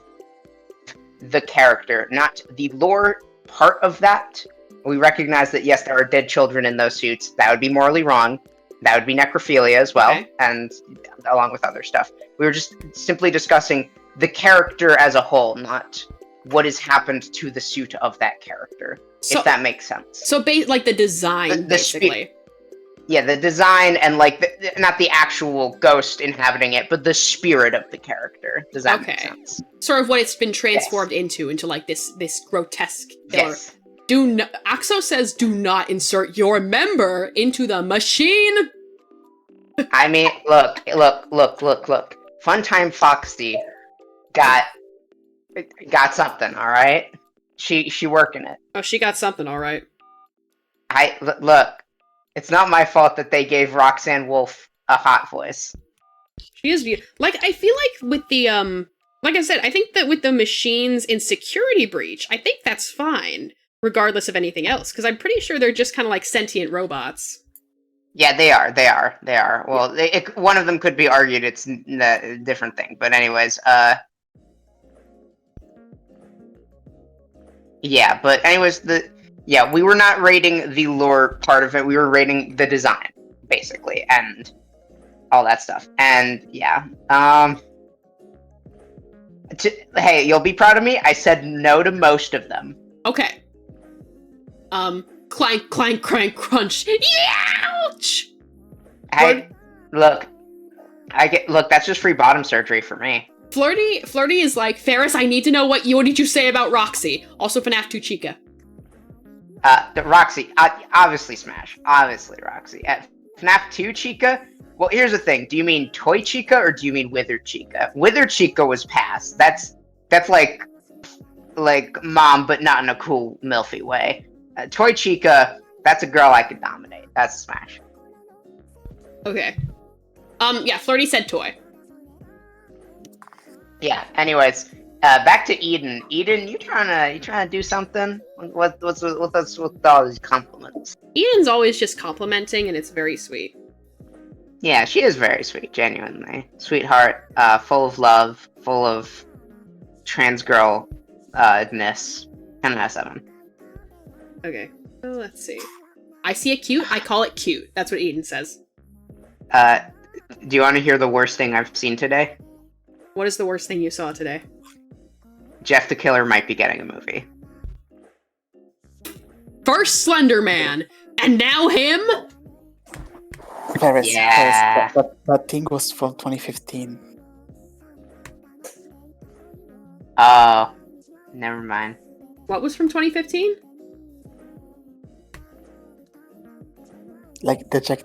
the character, not the lore part of that. We recognize that yes, there are dead children in those suits. That would be morally wrong. That would be necrophilia as well, Okay. and along with other stuff. We were just simply discussing the character as a whole, not what has happened to the suit of that character. So, if that makes sense. So, like the design, basically. Yeah, the design and like not the actual ghost inhabiting it, but the spirit of the character. Does that make sense? Sort of what it's been transformed into like this grotesque killer. Yes. Axo says, "Do not insert your member into the machine." I mean, look. Funtime Foxy got something. All right, she working it. Oh, she got something. All right. Look. It's not my fault that they gave Roxanne Wolf a hot voice. She is like, I feel like with the like I said, I think that with the machines in Security Breach, I think that's fine, regardless of anything else, because I'm pretty sure they're just kind of like sentient robots. Yeah, they are. Well, one of them could be argued it's a different thing, but anyways, yeah, but anyways, we were not rating the lore part of it. We were rating the design, basically, and all that stuff. And yeah, hey, you'll be proud of me. I said no to most of them. Okay. Clank, clank, crank, crunch. Ouch! Hey, look, that's just free bottom surgery for me. Flirty is like, Ferris, I need to know what did you say about Roxy? Also FNAF 2 Chica. Roxy, obviously Smash. Obviously Roxy. FNAF 2 Chica? Well, here's the thing. Do you mean Toy Chica or do you mean Withered Chica? Withered Chica was passed. That's like mom, but not in a cool, milfy way. Toy Chica, that's a girl I could dominate. That's Smash. Okay. Yeah, Flirty said toy. Yeah, anyways. Back to Eden. Eden, you trying to do something? What's with all these compliments? Eden's always just complimenting, and it's very sweet. Yeah, she is very sweet, genuinely. Sweetheart, full of love, full of trans girl-ness. 10 out of 7. Okay, well, let's see. I see a cute, I call it cute. That's what Eden says. Do you want to hear the worst thing I've seen today? What is the worst thing you saw today? Jeff the Killer might be getting a movie. First Slender Man, and now him? Paris, Yeah. Paris, that thing was from 2015. Oh, never mind. What was from 2015? Like the Jeff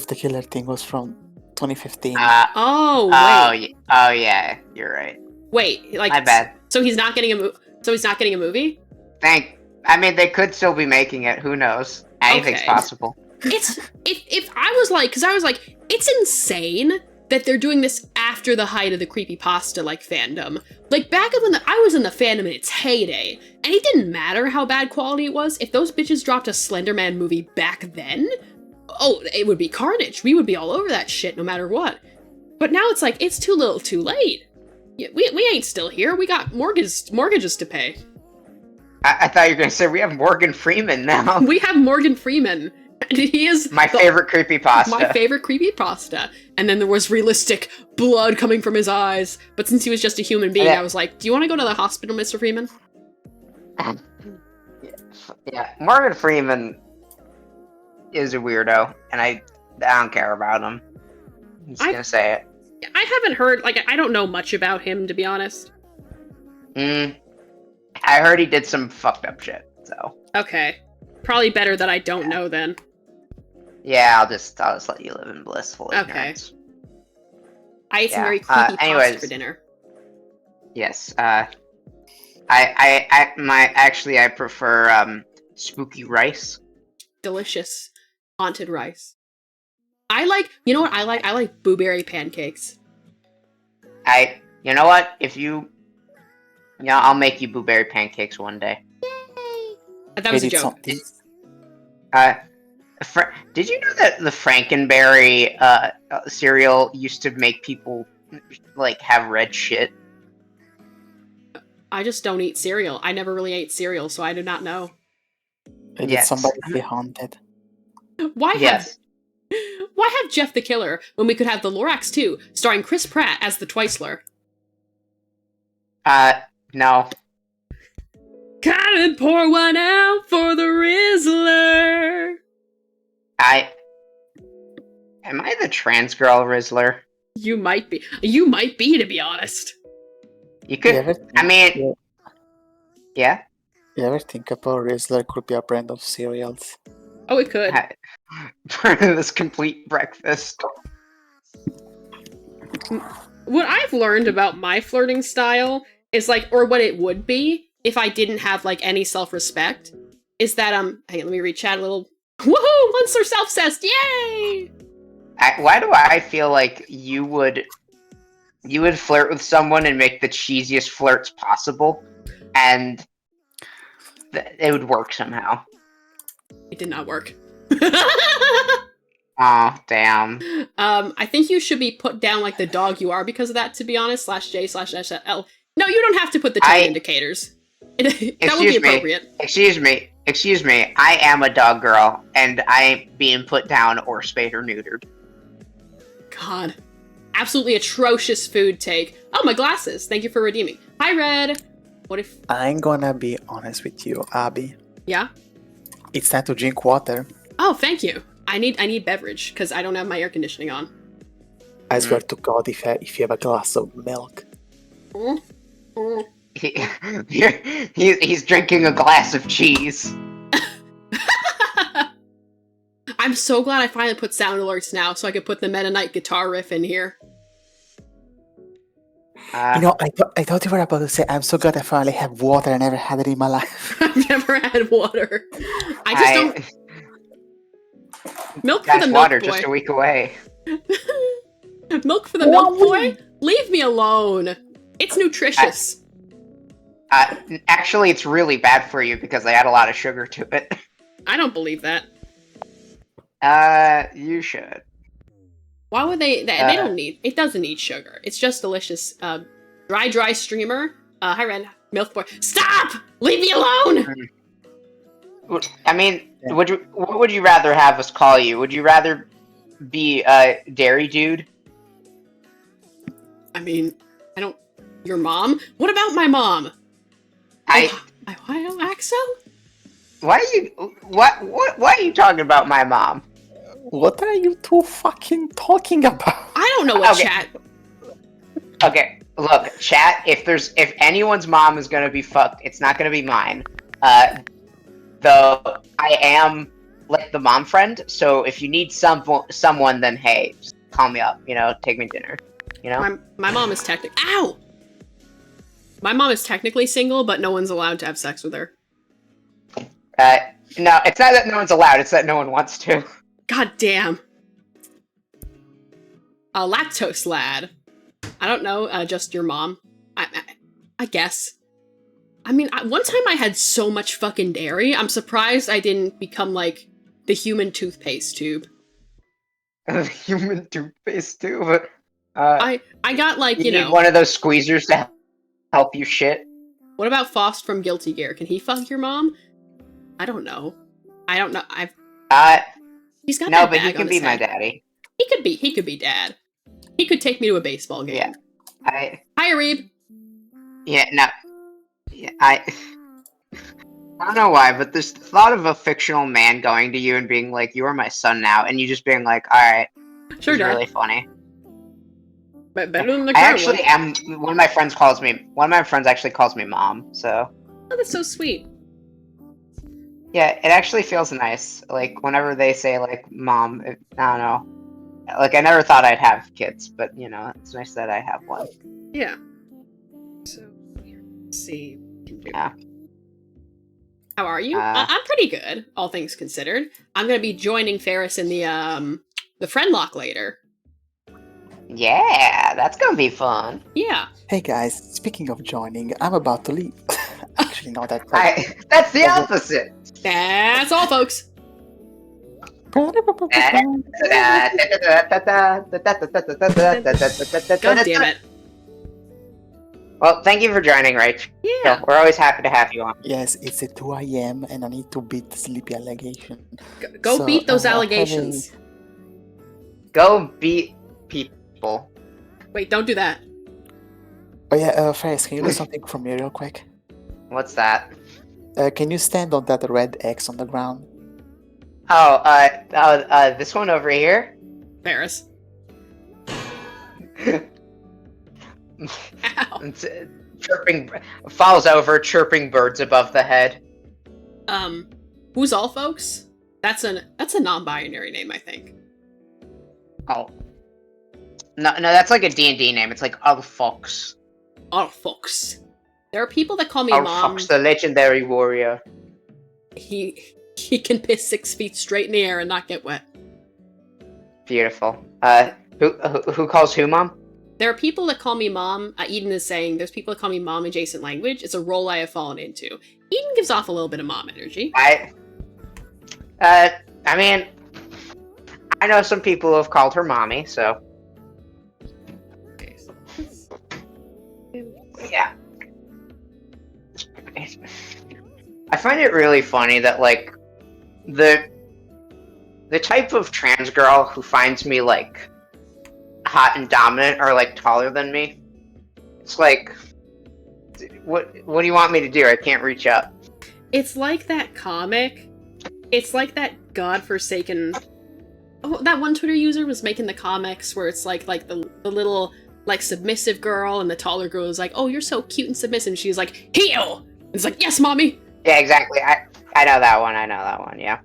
the Killer thing was from 2015. Oh, wait. Oh yeah, you're right. Wait, like, My bad. So he's not getting a movie? I mean, they could still be making it. Who knows? Anything's Okay. possible. It's if I was like, because I was like, it's insane that they're doing this after the height of the creepypasta like fandom. Like back when I was in the fandom in its heyday, and it didn't matter how bad quality it was. If those bitches dropped a Slender Man movie back then, oh, it would be carnage. We would be all over that shit no matter what. But now it's like it's too little, too late. Yeah, we ain't still here. We got mortgages to pay. I thought you were gonna say we have Morgan Freeman now. We have Morgan Freeman. And he is My favorite creepypasta. My favorite creepypasta. And then there was realistic blood coming from his eyes. But since he was just a human being, I was like, do you want to go to the hospital, Mr. Freeman? Yeah, Morgan Freeman is a weirdo, and I don't care about him. I'm just gonna say it. I haven't heard, like, I don't know much about him, to be honest. I heard he did some fucked up shit, so. Okay. Probably better that I don't know then. Yeah, I'll just let you live in blissful Okay. ignorance. I ate some Yeah, very creepy pasta anyways. for dinner. Yes. I prefer spooky rice. Delicious. Haunted rice. You know what I like? I like blueberry pancakes. You know what? I'll make you blueberry pancakes one day. That was Wait, a it's joke. something. Did you know that the Frankenberry cereal used to make people like have red shit? I just don't eat cereal. I never really ate cereal, so I do not know. Did Yes. somebody say haunted? Why Yes. have Jeff the Killer when we could have the Lorax 2, starring Chris Pratt as the Twiceler? No. Come and pour one out for the Rizzler. Am I the trans girl Rizzler? You might be. You might be, to be honest. You could. You ever I mean, think, yeah. you ever think about Rizzler could be a brand of cereals? Oh, it could. This complete breakfast. What I've learned about my flirting style is or what it would be if I didn't have any self-respect, is that hang on, let me read chat a little. Woohoo! Once they're self-cessed, yay! Why do I feel like you would flirt with someone and make the cheesiest flirts possible, and it would work somehow? It did not work. Oh, damn. I think you should be put down like the dog you are because of that, to be honest, /J/SL. No, you don't have to put the tone indicators. That would be appropriate. Excuse me. I am a dog girl, and I ain't being put down or spayed or neutered. God. Absolutely atrocious food take. Oh, my glasses. Thank you for redeeming. Hi, Red. What if... I'm gonna be honest with you, Abby. Yeah? It's time to drink water. Oh, thank you. I need beverage, because I don't have my air conditioning on. I swear to God, if you have a glass of milk. He's drinking a glass of cheese. I'm so glad I finally put sound alerts now, so I could put the Meta Knight guitar riff in here. I thought you were about to say, I'm so glad I finally have water. I never had it in my life. I've never had water. I just don't... Milk for the milk water boy. just a week away. Milk for the milk boy? Leave me alone. It's nutritious. Actually, it's really bad for you because I add a lot of sugar to it. I don't believe that. You should. Why would they don't need... It doesn't need sugar. It's just delicious. Dry streamer. Hi, Ren. Milk boy. Stop! Leave me alone! I mean, what would you rather have us call you? Would you rather be a dairy dude? I mean, I don't... Your mom? What about my mom? Ohio Axo? Why are you talking about my mom? What are you two fucking talking about? I don't know what chat... Okay, look, chat, if anyone's mom is gonna be fucked, it's not gonna be mine. Though I am like the mom friend, so if you need someone, then hey, just call me up, take me to dinner, My mom is Ow! My mom is technically single, but no one's allowed to have sex with her. No, it's not that no one's allowed, it's that no one wants to. God damn. A lactose lad. I don't know, just your mom. I guess. I mean, one time I had so much fucking dairy, I'm surprised I didn't become, like, the human toothpaste tube. The human toothpaste tube? I got, like, you know... need one of those squeezers to help you shit? What about Faust from Guilty Gear? Can he fuck your mom? I don't know. He's got no, that but bag he can on be his my head. daddy. He could be dad. He could take me to a baseball game. Yeah. Hi, Areeb. Yeah, no. Yeah, I don't know why, but this thought of a fictional man going to you and being like, "You are my son now," and you just being like, "All right," sure, is really funny. But better than the I current actually one. am. One of my friends actually calls me mom. So. Oh, that's so sweet. Yeah, it actually feels nice. Like whenever they say like "mom," I don't know. Like I never thought I'd have kids, but you know, it's nice that I have one. Yeah. So, let's see what we can do. Yeah. How are you? I'm pretty good, all things considered. I'm gonna be joining Ferris in the friend lock later. Yeah, that's gonna be fun. Yeah. Hey guys, speaking of joining, I'm about to leave. Actually, no, that's like. That's the opposite. That's all, folks. God damn it. Well, thank you for joining, Rach. Yeah. We're always happy to have you on. Yes, it's at 2 a.m. and I need to beat the sleepy allegation. Go So, beat those I'm allegations. Go beat people. Wait, don't do that. Oh yeah, Ferris, can you do something for me real quick? What's that? Can you stand on that red X on the ground? This one over here? Ferris. Ow. Chirping falls over, chirping birds above the head. Who's all, folks? That's a non-binary name, I think. Oh. No, that's like a D&D name. It's like All Fox. All folks. There are people that call me All mom. Fox, the legendary warrior. He can piss 6 feet straight in the air and not get wet. Beautiful. Who calls who mom? There are people that call me mom. Eden is saying there's people that call me mom adjacent language. It's a role I have fallen into. Eden gives off a little bit of mom energy. I mean, I know some people who have called her mommy, so Okay, so yeah. I find it really funny that like the type of trans girl who finds me like hot and dominant are like taller than me. It's like, what do you want me to do? I can't reach up. it's like that comic. It's like that godforsaken. Oh, that one Twitter user was making the comics where it's like the little like submissive girl and the taller girl is like, "Oh, you're so cute and submissive." And she's like, "Heal!" It's like, "Yes, mommy." Yeah, exactly. I know that one. I know that one. Yeah,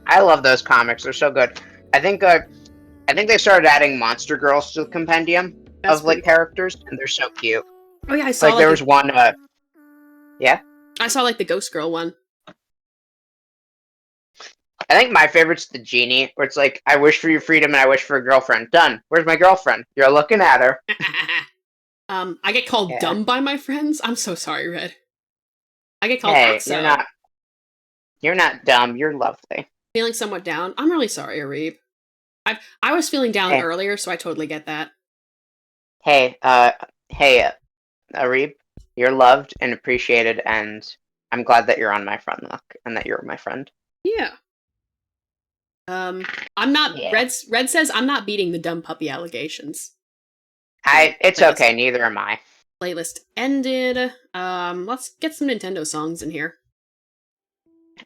I love those comics. They're so good. I think they started adding monster girls to the compendium That's of like pretty- characters, and they're so cute. Oh yeah, I saw Like there was one. Yeah. I saw like the ghost girl one. I think my favorite's the genie, where it's like, I wish for your freedom and I wish for a girlfriend. Done. Where's my girlfriend? You're looking at her. I get called Yeah. dumb by my friends. I'm so sorry, Red. I get called Hey, Axo. you're not dumb. You're lovely. Feeling somewhat down. I'm really sorry, Arib. I was feeling down Hey. earlier, so I totally get that. Hey, Arib, you're loved and appreciated, and I'm glad that you're on my friend luck and that you're my friend. Yeah. I'm not. Yeah. Red says I'm not beating the dumb puppy allegations. It's Playlist. okay. Neither am I. Playlist ended. Let's get some Nintendo songs in here.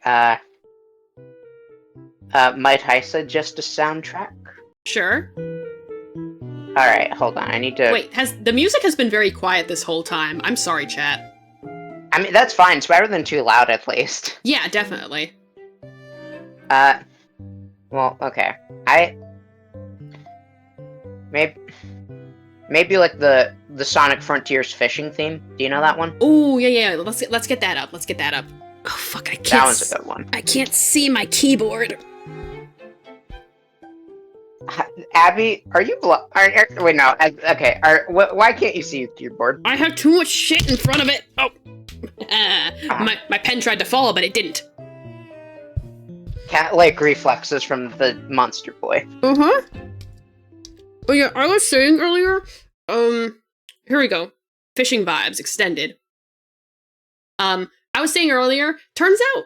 Might I suggest a soundtrack? Sure. All right, hold on. I need to. Wait, the music has been very quiet this whole time. I'm sorry, chat. I mean, that's fine. It's better than too loud, at least. Yeah, definitely. Well, okay. Maybe like the Sonic Frontiers fishing theme. Do you know that one? Oh yeah. Let's get that up. Let's get that up. Oh fuck! I can't. That one's a good one. I can't see my keyboard. Abby, are you wait, no. Okay. Why can't you see your keyboard? I have too much shit in front of it. Oh. My pen tried to fall, but it didn't. Cat-like reflexes from the Monster Boy. Uh-huh. Oh yeah, I was saying earlier, here we go. Fishing vibes extended. I was saying earlier, turns out,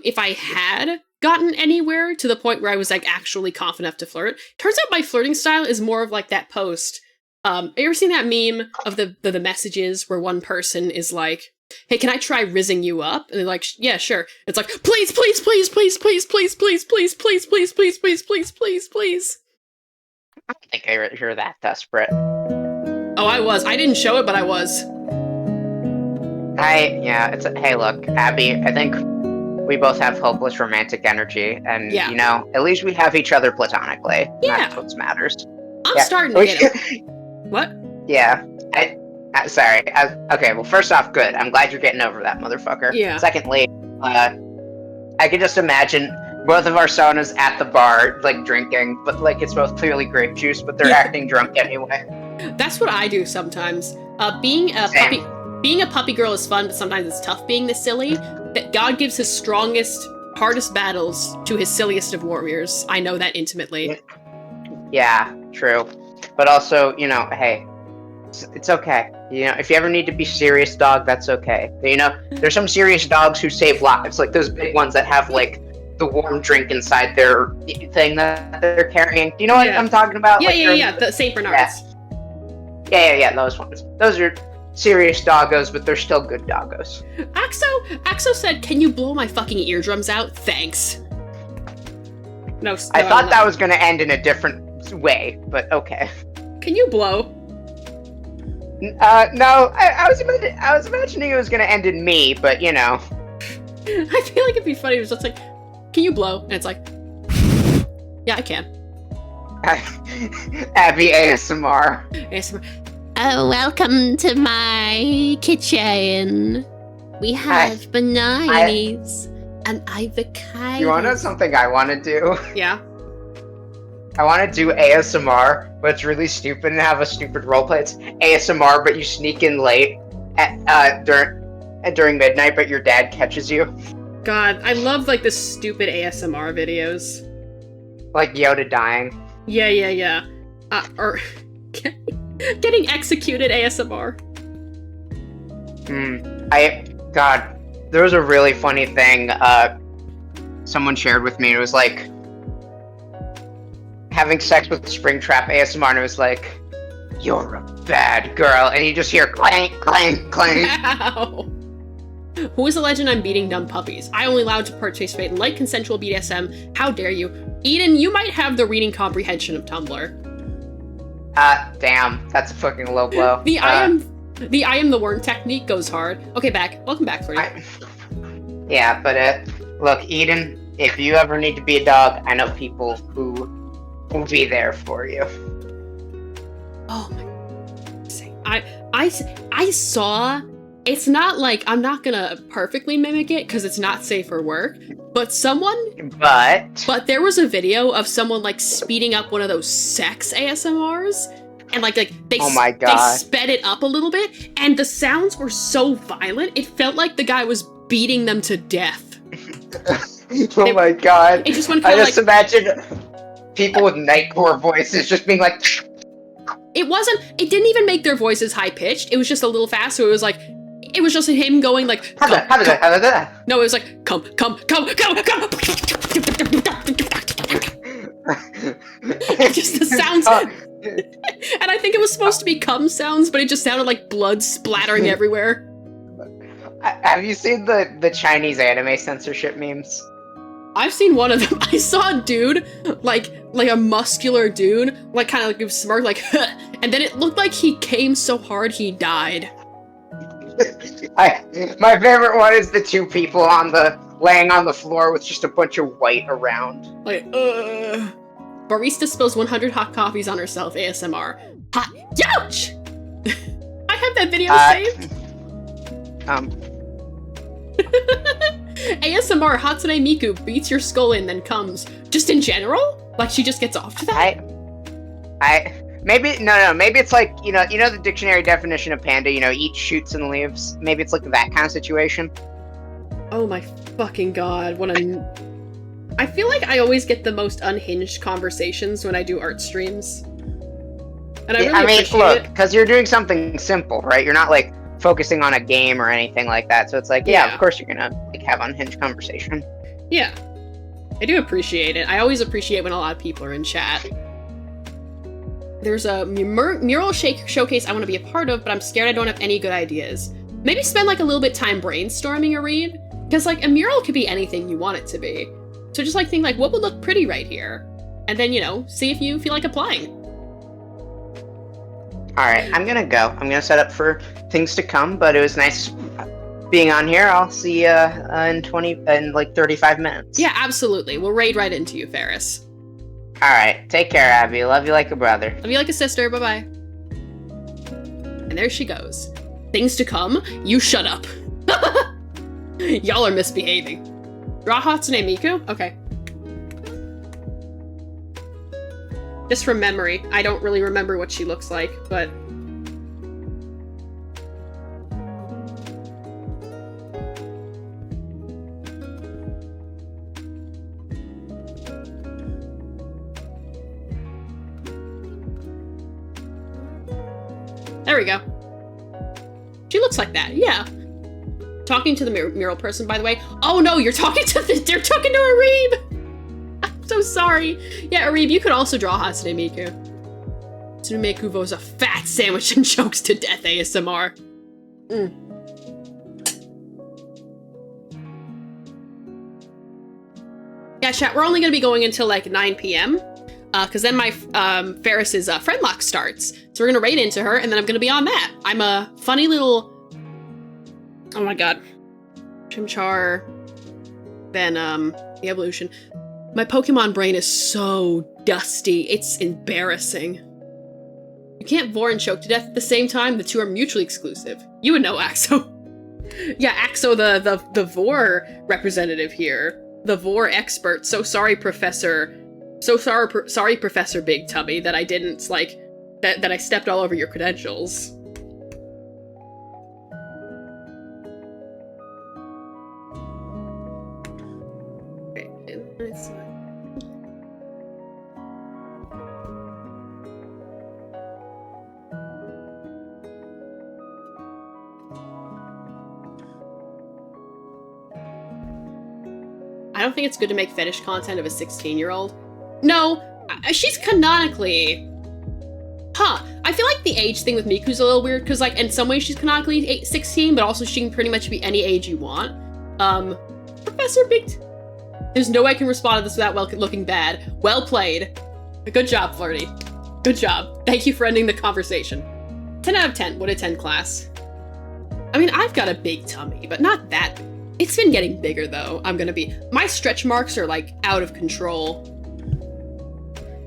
if I had gotten anywhere to the point where I was like actually confident enough to flirt, turns out my flirting style is more of like that post. Have you ever seen that meme of the messages where one person is like, "Hey, can I try rizzing you up?" And they're like, "Yeah, sure." It's like, "Please, please, please, please, please, please, please, please, please, please, please, please, please, please, please." I don't think you're that desperate. Oh, I was. I didn't show it, but I was. Hey, look, Abby, I think we both have hopeless romantic energy, and Yeah. you know, at least we have each other platonically. And Yeah. that's what matters. I'm Yeah. starting to get him. What? Yeah. Sorry. Okay. Well, first off, good. I'm glad you're getting over that motherfucker. Yeah. Secondly, I could just imagine both of our sonas at the bar, like drinking, but like it's both clearly grape juice, but they're acting drunk anyway. That's what I do sometimes. Being a puppy girl is fun, but sometimes it's tough being this silly. That God gives his strongest, hardest battles to his silliest of warriors. I know that intimately. Yeah, true. But also, you know, hey, it's okay. You know, if you ever need to be serious, dog, that's okay. You know, there's some serious dogs who save lives, like those big ones that have like the warm drink inside their thing that they're carrying. Do you know what I'm talking about? Yeah, like the St. Bernards. Yeah, those ones. Those are serious doggos, but they're still good doggos. Axo said, "Can you blow my fucking eardrums out? Thanks." No, I thought that was going to end in a different way, but okay. Can you blow? No, I was imagining it was going to end in me, but you know. I feel like it'd be funny if it was just like, "Can you blow?" And it's like, "Yeah, I can." Abby ASMR. ASMR. Oh, welcome to my kitchen. We have bananas and avocados. You want to know something I want to do? Yeah. I want to do ASMR, but it's really stupid and have a stupid roleplay. It's ASMR, but you sneak in late at during midnight, but your dad catches you. God, I love like the stupid ASMR videos. Like Yoda dying. Yeah. Or getting executed ASMR. God, there was a really funny thing someone shared with me. It was like having sex with Springtrap ASMR, and it was like, "You're a bad girl," and you just hear clank, clank, clank. Ow. Who is the legend I'm beating dumb puppies? I only allowed to participate in light consensual BDSM. How dare you? Eden, you might have the reading comprehension of Tumblr. Damn, that's a fucking low blow. The I am the worm technique goes hard. Okay, welcome back, Flirty. Yeah, but look, Eden, if you ever need to be a dog, I know people who will be there for you. Oh my! I saw. It's not like I'm not gonna perfectly mimic it because it's not safe for work. But But there was a video of someone like speeding up one of those sex ASMRs, and like they sped it up a little bit, and the sounds were so violent it felt like the guy was beating them to death. My god! It just went I just imagine people with nightcore voices just being like. It didn't even make their voices high pitched. It was just a little fast, so it was like. It was just him going like. No, it was like come. Just the sounds, and I think it was supposed to be cum sounds, but it just sounded like blood splattering everywhere. Have you seen the Chinese anime censorship memes? I've seen one of them. I saw a dude, like a muscular dude, like kind of like smirk, like, and then it looked like he came so hard he died. My favorite one is the two people laying on the floor with just a bunch of white around. Like, barista spills 100 hot coffees on herself, ASMR. Hot, ouch! I have that video saved. ASMR Hatsune Miku beats your skull in, then comes. Just in general? Like she just gets off to that? Maybe it's like, you know the dictionary definition of panda, eats, shoots, and leaves? Maybe it's like that kind of situation. Oh my fucking god, I feel like I always get the most unhinged conversations when I do art streams. And I really appreciate it. Because you're doing something simple, right? You're not like focusing on a game or anything like that, so it's like, yeah, of course you're gonna like have unhinged conversation. Yeah. I do appreciate it. I always appreciate when a lot of people are in chat. There's a mural showcase I want to be a part of, but I'm scared I don't have any good ideas. Maybe spend like a little bit time brainstorming a read, because like a mural could be anything you want it to be. So just like think like what would look pretty right here, and then see if you feel like applying. All right, I'm gonna go. I'm gonna set up for things to come, but it was nice being on here. I'll see you in like 35 minutes. Yeah, absolutely. We'll raid right into you, Ferris. All right. Take care, Abby. Love you like a brother. Love you like a sister. Bye-bye. And there she goes. Things to come? You shut up. Y'all are misbehaving. Draw Hatsune Miku? Okay. Just from memory. I don't really remember what she looks like, but... There we go. She looks like that, yeah. Talking to the mural person, by the way. Oh no, you're talking to they're talking to Arib! I'm so sorry. Yeah, Arib, you could also draw Hatsune Miku. Hatsune Miku vows a fat sandwich and chokes to death ASMR. Yeah, chat, we're only gonna be going until like 9 p.m. Because then my Ferris's friend lock starts. So we're gonna raid into her, and then I'm gonna be on that. I'm a funny little... Oh my god. Chimchar. Then, the evolution. My Pokemon brain is so dusty. It's embarrassing. You can't vor and choke to death at the same time. The two are mutually exclusive. You would know, Axo. Yeah, Axo, the vor representative here. The vor expert. So sorry, Professor... So sorry, Professor Big Tubby, that I didn't, like, that I stepped all over your credentials. Okay, let's... I don't think it's good to make fetish content of a 16-year-old. No, she's canonically... Huh. I feel like the age thing with Miku's a little weird, because, like, in some ways she's canonically 16, but also she can pretty much be any age you want. Professor Big... There's no way I can respond to this without looking bad. Well played. Good job, Flirty. Good job. Thank you for ending the conversation. 10 out of 10. What a 10 class. I mean, I've got a big tummy, but not that big. It's been getting bigger, though. My stretch marks are, like, out of control.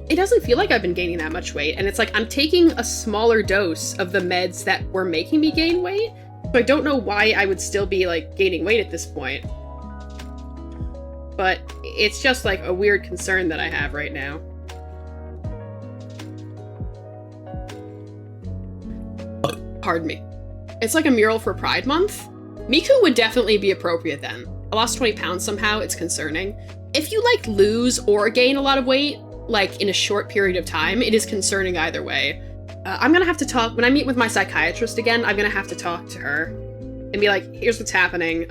It doesn't feel like I've been gaining that much weight, and it's like I'm taking a smaller dose of the meds that were making me gain weight, so I don't know why I would still be, like, gaining weight at this point. But it's just, like, a weird concern that I have right now. Pardon me. It's like a mural for Pride Month? Miku would definitely be appropriate then. I lost 20 pounds somehow, it's concerning. If you, like, lose or gain a lot of weight, like, in a short period of time, it is concerning either way. I'm gonna have to talk, when I meet with my psychiatrist again, I'm gonna have to talk to her and be like, here's what's happening.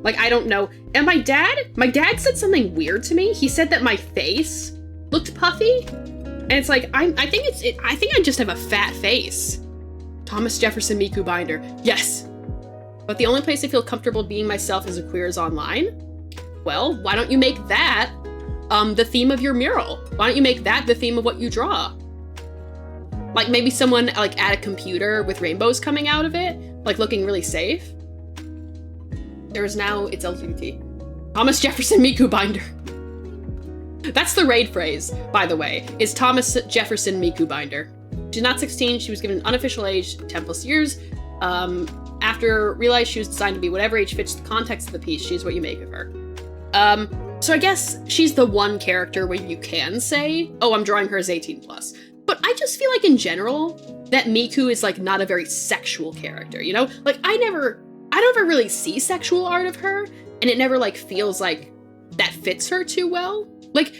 Like, I don't know. And my dad said something weird to me. He said that my face looked puffy. And it's like, I think I just have a fat face. Thomas Jefferson Miku binder. Yes. But the only place I feel comfortable being myself as a queer is online? Well, why don't you make that the theme of your mural? Why don't you make that the theme of what you draw? Like, maybe someone, like, at a computer with rainbows coming out of it, like, looking really safe. It's LGBT. Thomas Jefferson Miku binder. That's the raid phrase, by the way, is Thomas Jefferson Miku binder. She's not 16, she was given an unofficial age, 10 plus years. After realized she was designed to be whatever age fits the context of the piece, she's what you make of her. So I guess she's the one character where you can say, oh, I'm drawing her as 18 plus. But I just feel like in general, that Miku is, like, not a very sexual character, you know? Like, I don't ever really see sexual art of her, and it never, like, feels like that fits her too well. Like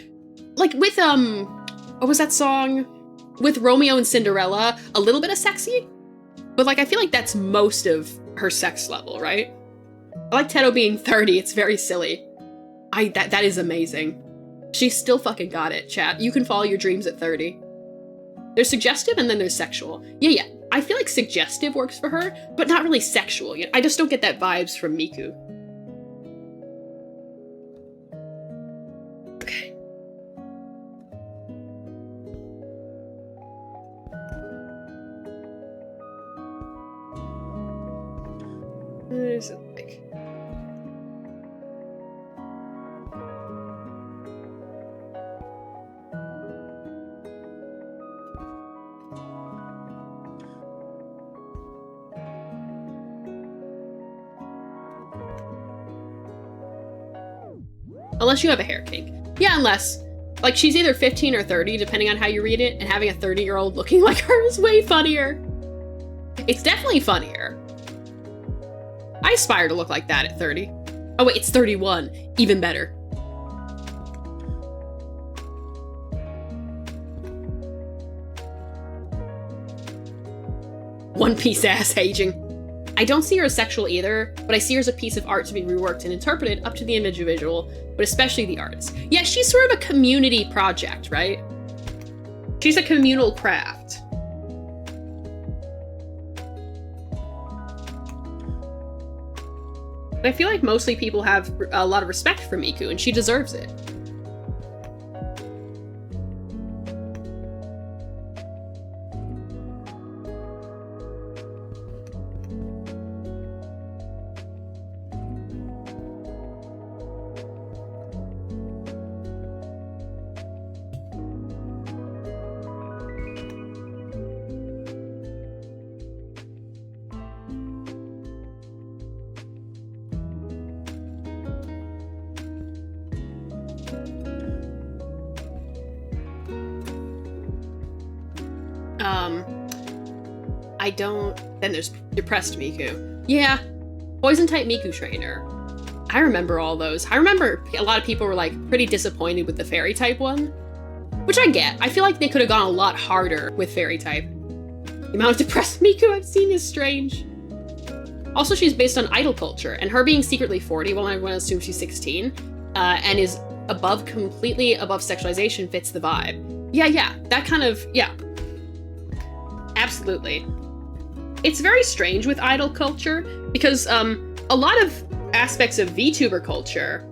with, what was that song? With Romeo and Cinderella, a little bit of sexy, but, like, I feel like that's most of her sex level, right? I like Teto being 30, it's very silly. That is amazing. She still fucking got it, chat. You can follow your dreams at 30. There's suggestive and then there's sexual. Yeah. I feel like suggestive works for her, but not really sexual. You know? I just don't get that vibes from Miku. Okay. What is it like? Unless you have a hair kink. Yeah, unless. Like, she's either 15 or 30, depending on how you read it, and having a 30-year-old looking like her is way funnier. It's definitely funnier. I aspire to look like that at 30. Oh wait, it's 31. Even better. One Piece ass aging. I don't see her as sexual either, but I see her as a piece of art to be reworked and interpreted up to the individual, but especially the arts. Yeah, she's sort of a community project, right? She's a communal craft. But I feel like mostly people have a lot of respect for Miku, and she deserves it. I don't... Then there's Depressed Miku. Yeah, Poison-type Miku trainer. I remember all those. I remember a lot of people were, like, pretty disappointed with the Fairy-type one. Which I get. I feel like they could have gone a lot harder with Fairy-type. The amount of Depressed Miku I've seen is strange. Also, she's based on idol culture, and her being secretly 40 while everyone assumes she's 16, and is completely above sexualization fits the vibe. Yeah, that kind of, yeah. Absolutely. It's very strange with idol culture, because a lot of aspects of VTuber culture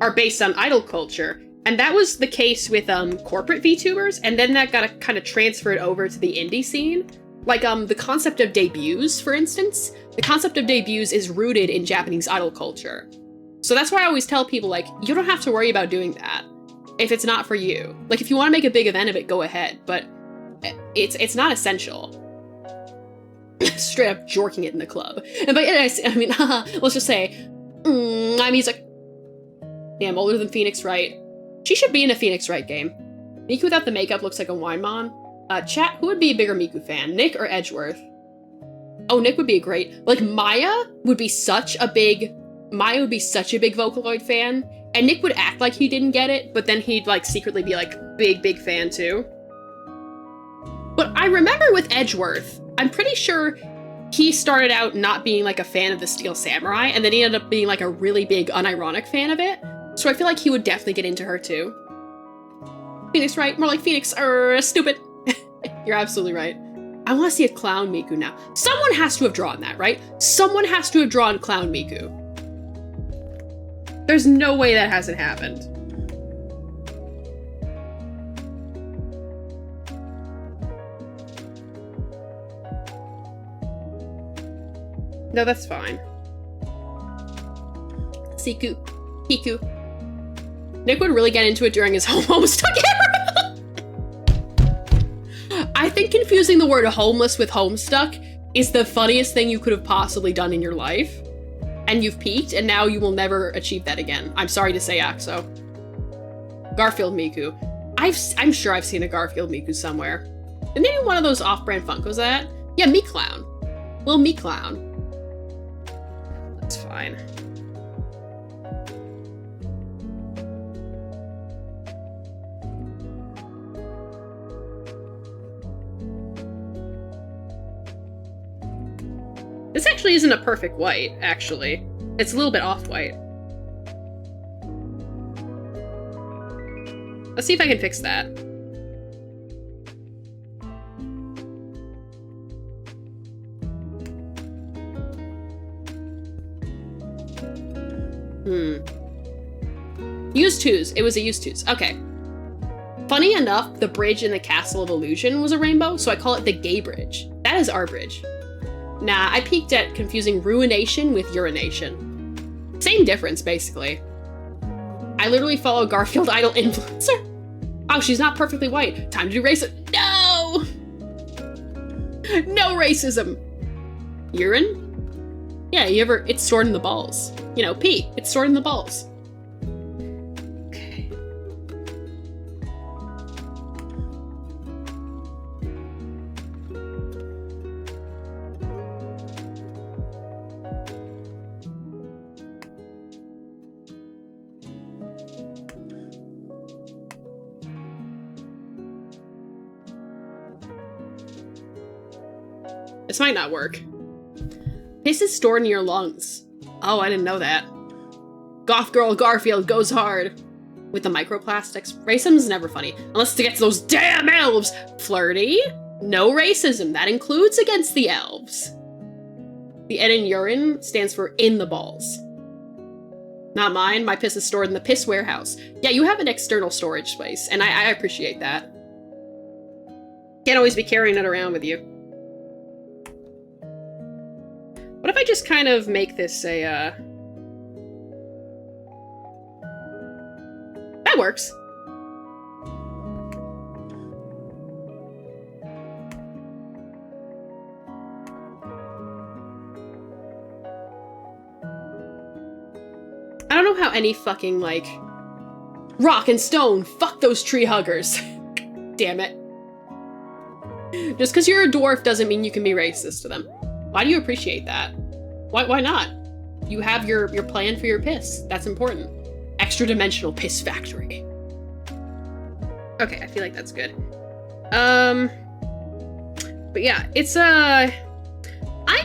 are based on idol culture, and that was the case with corporate VTubers, and then that got kind of transferred over to the indie scene. Like, the concept of debuts, for instance. The concept of debuts is rooted in Japanese idol culture. So that's why I always tell people, like, you don't have to worry about doing that if it's not for you. Like, if you want to make a big event of it, go ahead, but it's not essential. Straight up jorking it in the club. And by it, I mean, let's just say, I mean, he's like, damn, older than Phoenix Wright. She should be in a Phoenix Wright game. Miku without the makeup looks like a wine mon. Chat, who would be a bigger Miku fan, Nick or Edgeworth? Oh, Nick would be a great, like, Maya would be such a big Vocaloid fan, and Nick would act like he didn't get it, but then he'd, like, secretly be, like, big fan too. But I remember with Edgeworth, I'm pretty sure he started out not being, like, a fan of the Steel Samurai, and then he ended up being, like, a really big, unironic fan of it, so I feel like he would definitely get into her too. Phoenix Wright, more like Phoenix, stupid. You're absolutely right. I want to see a clown Miku now. Someone has to have drawn that, right? Someone has to have drawn clown Miku. There's no way that hasn't happened. No, that's fine. Siku. Hiku. Nick would really get into it during his Homestuck era. I think confusing the word homeless with Homestuck is the funniest thing you could have possibly done in your life. And you've peaked, and now you will never achieve that again. I'm sorry to say, Axo. Garfield Miku. I'm sure I've seen a Garfield Miku somewhere. And maybe one of those off-brand Funkos that? Yeah, Me Clown. Little Me Clown. That's fine. This actually isn't a perfect white, actually. It's a little bit off-white. Let's see if I can fix that. Use twos. It was a use twos. Okay. Funny enough, the bridge in the Castle of Illusion was a rainbow, so I call it the gay bridge. That is our bridge. Nah, I peaked at confusing ruination with urination. Same difference, basically. I literally follow Garfield Idol influencer. Oh, she's not perfectly white. Time to do racism. No! No racism. Urine? Yeah, it's stored in the balls. You know, pee, it's stored in the balls. Okay. This might not work. Piss is stored in your lungs. Oh, I didn't know that. Goth Girl Garfield goes hard. With the microplastics. Racism is never funny. Unless it gets those damn elves! Flirty? No racism. That includes against the elves. The N in urine stands for in the balls. Not mine. My piss is stored in the piss warehouse. Yeah, you have an external storage space, and I appreciate that. Can't always be carrying it around with you. What if I just kind of make this a, That works. I don't know how any fucking, like, rock and stone, fuck those tree huggers. Damn it. Just because you're a dwarf doesn't mean you can be racist to them. Why do you appreciate that? Why not? You have your plan for your piss. That's important. Extra dimensional piss factory. Okay, I feel like that's good. But yeah, it's I'm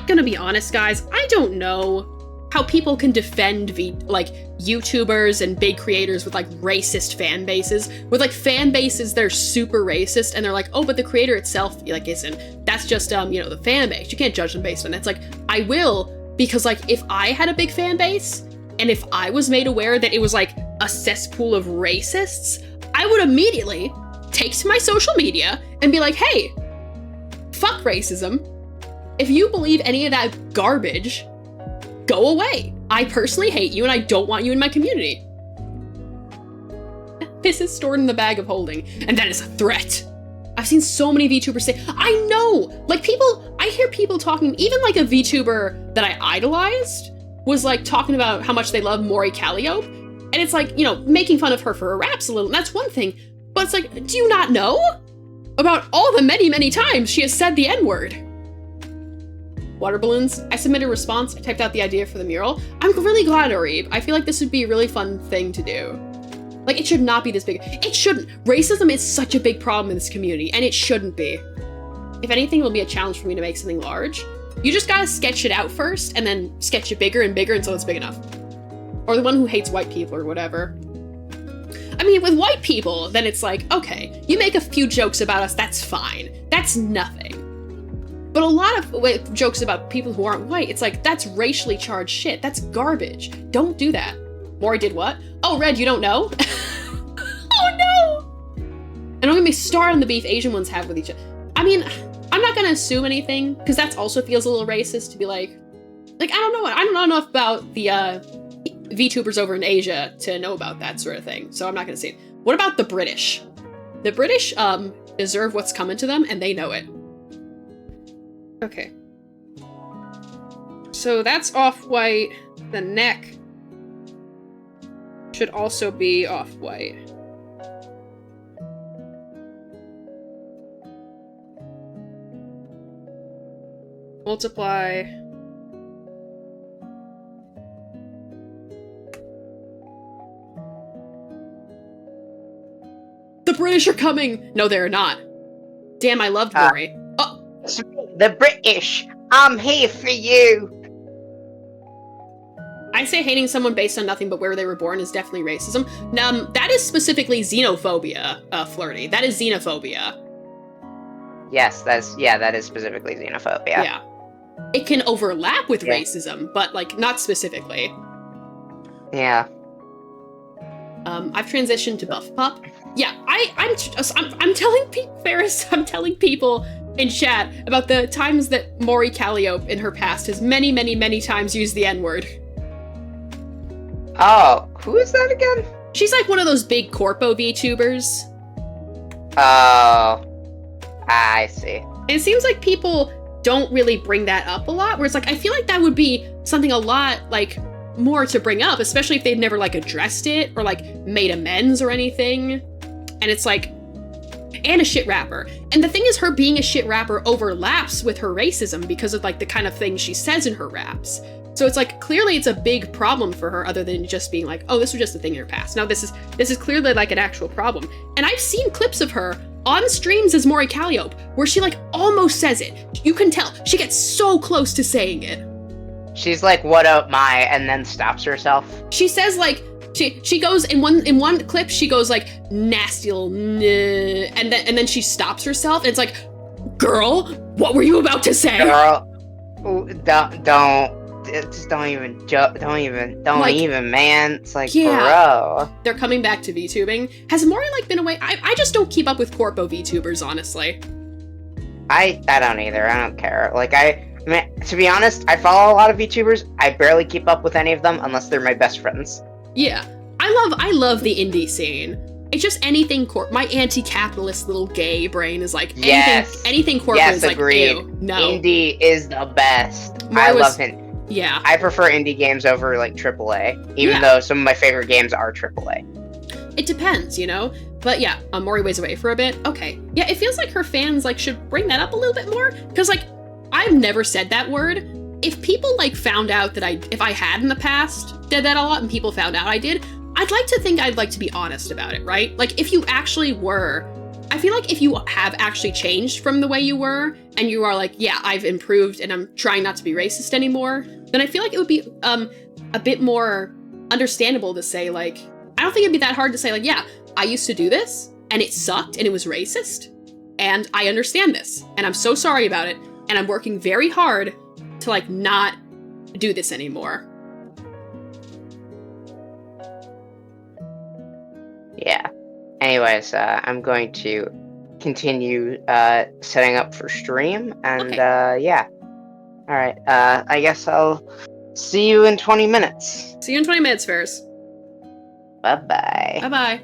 gonna be honest, guys. I don't know how people can defend YouTubers and big creators with like racist fan bases. With like fan bases they're super racist and they're like, oh, but the creator itself like isn't. That's just you know, the fan base. You can't judge them based on that. It's like, I will, because like if I had a big fan base and if I was made aware that it was like a cesspool of racists, I would immediately take to my social media and be like, hey, fuck racism. If you believe any of that garbage, go away. I personally hate you and I don't want you in my community. Piss is stored in the bag of holding, and that is a threat. I've seen so many VTubers say, I know! Like I hear people talking, even like a VTuber that I idolized was like talking about how much they love Maury Calliope, and it's like, you know, making fun of her for her raps a little, and that's one thing, but it's like, do you not know about all the many, many times she has said the N-word? Water balloons. I submitted a response. I typed out the idea for the mural. I'm really glad, Arib. I feel like this would be a really fun thing to do. Like, it should not be this big. It shouldn't. Racism is such a big problem in this community, and it shouldn't be. If anything, it will be a challenge for me to make something large. You just gotta sketch it out first, and then sketch it bigger and bigger until it's big enough. Or the one who hates white people or whatever. I mean, with white people, then it's like, okay, you make a few jokes about us, that's fine. That's nothing. But a lot of jokes about people who aren't white, it's like, that's racially charged shit. That's garbage. Don't do that. Maury did what? Oh, Red, you don't know? Oh, no! And don't get me started on the beef Asian ones have with each other. I mean, I'm not gonna assume anything, because that also feels a little racist to be like, I don't know. I don't know enough about the VTubers over in Asia to know about that sort of thing, so I'm not gonna say it. What about the British? The British, deserve what's coming to them, and they know it. Okay. So that's off-white. The neck should also be off-white. Multiply. The British are coming! No, they're not. Damn, I loved Maury. Oh! The British, I'm here for you. I say hating someone based on nothing but where they were born is definitely racism. That is specifically xenophobia, Flirty. That is xenophobia. Yes, that is specifically xenophobia. Yeah. It can overlap with racism, but, like, not specifically. Yeah. I've transitioned to Buff Pup. Yeah, I'm telling people, Ferris, I'm telling people in chat about the times that Maury Calliope in her past has many, many, many times used the N-word. Oh, who is that again? She's like one of those big corpo VTubers. Oh, I see. And it seems like people don't really bring that up a lot, where it's like, I feel like that would be something a lot, like, more to bring up, especially if they've never, like, addressed it or, like, made amends or anything. And it's like, and a shit rapper. And the thing is, her being a shit rapper overlaps with her racism because of, like, the kind of things she says in her raps. So it's like, clearly it's a big problem for her, other than just being like, oh, this was just a thing in her past. No, this is clearly like an actual problem. And I've seen clips of her on streams as Maury Calliope, where she like almost says it. You can tell. She gets so close to saying it. She's like, what up, my, and then stops herself. She says like, she goes in one clip, she goes like, nasty little nah, and then she stops herself, and it's like, girl, what were you about to say? Girl, don't even, man. It's like, yeah, bro. They're coming back to VTubing. Has Maury like been away? I just don't keep up with corpo VTubers, honestly. I don't either. I don't care. Like, I mean, to be honest, I follow a lot of VTubers. I barely keep up with any of them unless they're my best friends. Yeah, I love the indie scene. It's just anything my anti-capitalist little gay brain is like, anything corporate is like, ew, no. Indie is the best. Maury love it. Yeah. I prefer indie games over like AAA, even though some of my favorite games are AAA. It depends, you know? But yeah, Maury ways away for a bit. Okay. Yeah, it feels like her fans like should bring that up a little bit more, because like, I've never said that word. If people like found out that if I had in the past did that a lot and people found out I did, I'd like to think I'd like to be honest about it, right? Like if you actually were, I feel like if you have actually changed from the way you were and you are like, yeah, I've improved and I'm trying not to be racist anymore, then I feel like it would be a bit more understandable to say like, I don't think it'd be that hard to say like, yeah, I used to do this and it sucked and it was racist and I understand this and I'm so sorry about it and I'm working very hard to like not do this anymore. Yeah. Anyways, I'm going to continue setting up for stream, and yeah. All right. I guess I'll see you in 20 minutes. See you in 20 minutes, Ferris. Bye-bye. Bye-bye.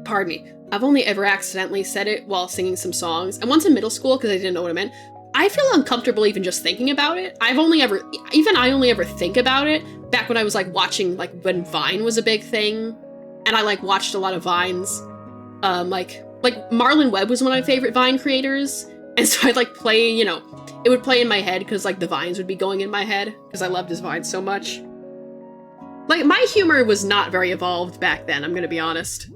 Pardon me. I've only ever accidentally said it while singing some songs, and once in middle school because I didn't know what it meant. I feel uncomfortable even just thinking about it. I only ever think about it back when I was like watching, like when Vine was a big thing, and I like watched a lot of Vines. Like Marlon Webb was one of my favorite Vine creators, and so I'd like play, you know, it would play in my head because like the Vines would be going in my head because I loved his Vines so much. Like my humor was not very evolved back then, I'm gonna be honest.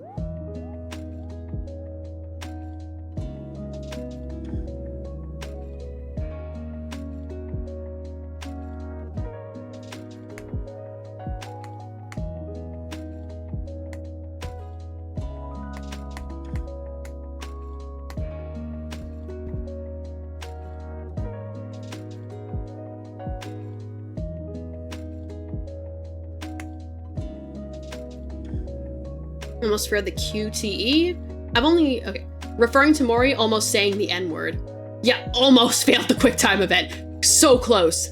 Almost failed the QTE. Referring to Maury almost saying the N-word. Yeah, almost failed the QuickTime event. So close.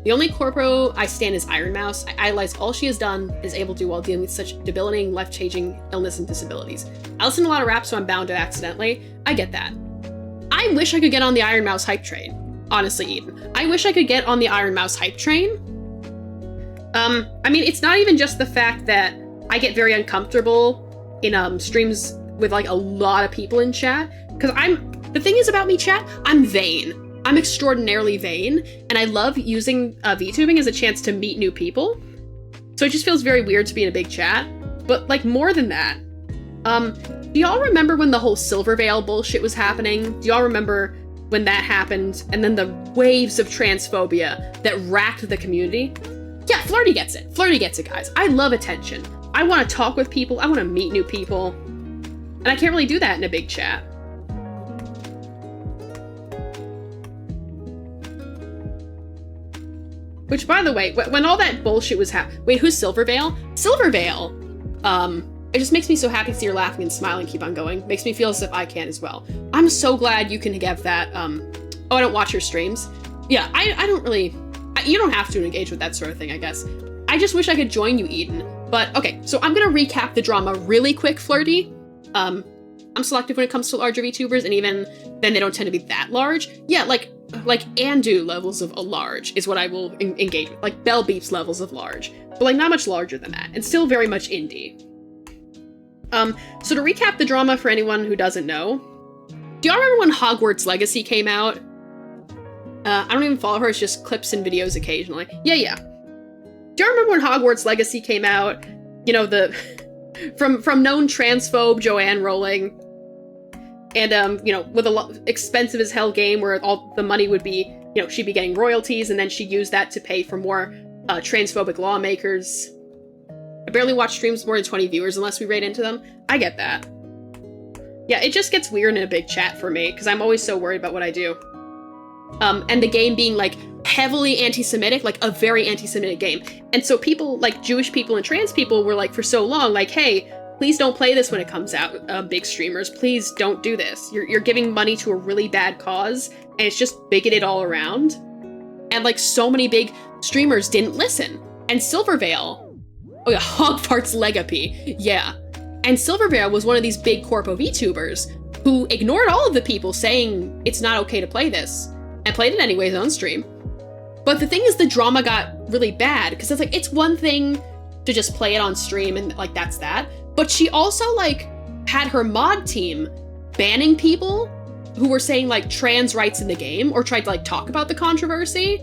The only corpo I stand is Iron Mouse. I idolize all she has done and is able to do while dealing with such debilitating, life-changing illness and disabilities. I listen to a lot of rap, so I'm bound to accidentally. I get that. I wish I could get on the Iron Mouse hype train. Honestly, Eden. I wish I could get on the Iron Mouse hype train. I mean, it's not even just the fact that I get very uncomfortable in streams with like a lot of people in chat, because the thing is about me, chat, I'm vain. I'm extraordinarily vain, and I love using VTubing as a chance to meet new people. So it just feels very weird to be in a big chat. But like more than that, do y'all remember when the whole Silvervale bullshit was happening? Do y'all remember when that happened? And then the waves of transphobia that racked the community? Yeah, Flirty gets it. Flirty gets it, guys. I love attention. I want to talk with people. I want to meet new people. And I can't really do that in a big chat. Which, by the way, when all that bullshit was happening... Wait, who's Silvervale? Silvervale, It just makes me so happy to see her laughing and smiling, keep on going. Makes me feel as if I can as well. I'm so glad you can have that, oh, I don't watch your streams. Yeah, I don't really, you don't have to engage with that sort of thing, I guess. I just wish I could join you, Eden. But, okay, so I'm gonna recap the drama really quick, Flirty. I'm selective when it comes to larger VTubers, and even then they don't tend to be that large. Yeah, like Andu levels of a large is what I will engage with. Like Bell Beeps levels of large. But like not much larger than that, and still very much indie. So to recap the drama for anyone who doesn't know, do y'all remember when Hogwarts Legacy came out? I don't even follow her, it's just clips and videos occasionally. Yeah. Do you remember when Hogwarts Legacy came out? You know, the from known transphobe Joanne Rowling, and you know, with a expensive as hell game where all the money would be, you know, she'd be getting royalties, and then she'd use that to pay for more transphobic lawmakers. I barely watch streams with more than 20 viewers unless we raid into them. I get that. Yeah, it just gets weird in a big chat for me because I'm always so worried about what I do. And the game being like heavily anti-Semitic, like a very anti-Semitic game. And so people like Jewish people and trans people were like for so long like, hey, please don't play this when it comes out, big streamers. Please don't do this. You're giving money to a really bad cause, and it's just bigoted all around. And like so many big streamers didn't listen. And Silvervale, oh yeah, Hogfarts Legacy, yeah. And Silvervale was one of these big corpo VTubers who ignored all of the people saying it's not okay to play this, and played it anyways on stream. But the thing is, the drama got really bad, because it's like, it's one thing to just play it on stream and like that's that. But she also like had her mod team banning people who were saying like trans rights in the game or tried to like talk about the controversy.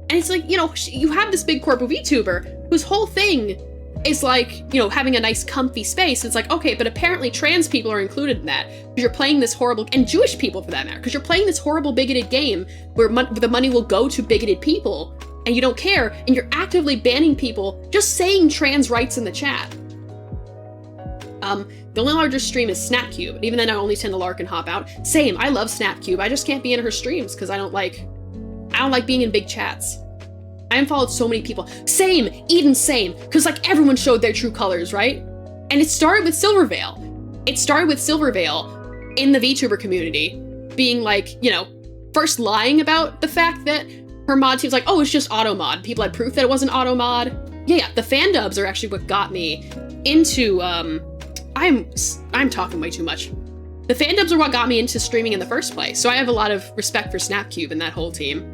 And it's like, you know, you have this big corpo VTuber whose whole thing is like, you know, having a nice comfy space. It's like, okay, but apparently trans people are included in that because you're playing this horrible, and Jewish people for that matter, because you're playing this horrible bigoted game where the money will go to bigoted people and you don't care, and you're actively banning people just saying trans rights in the chat. The only larger stream is Snapcube, and even then I only tend to lark and hop out. Same, I love Snapcube, I just can't be in her streams because I don't like being in big chats. I unfollowed so many people. Same, Eden, same, because like everyone showed their true colors, right? And it started with Silvervale. It started with Silvervale in the VTuber community being like, you know, first lying about the fact that her mod team's like, oh, it's just auto mod. People had proof that it wasn't auto mod. Yeah, the fan dubs are actually what got me into, I'm talking way too much. The fan dubs are what got me into streaming in the first place, so I have a lot of respect for Snapcube and that whole team.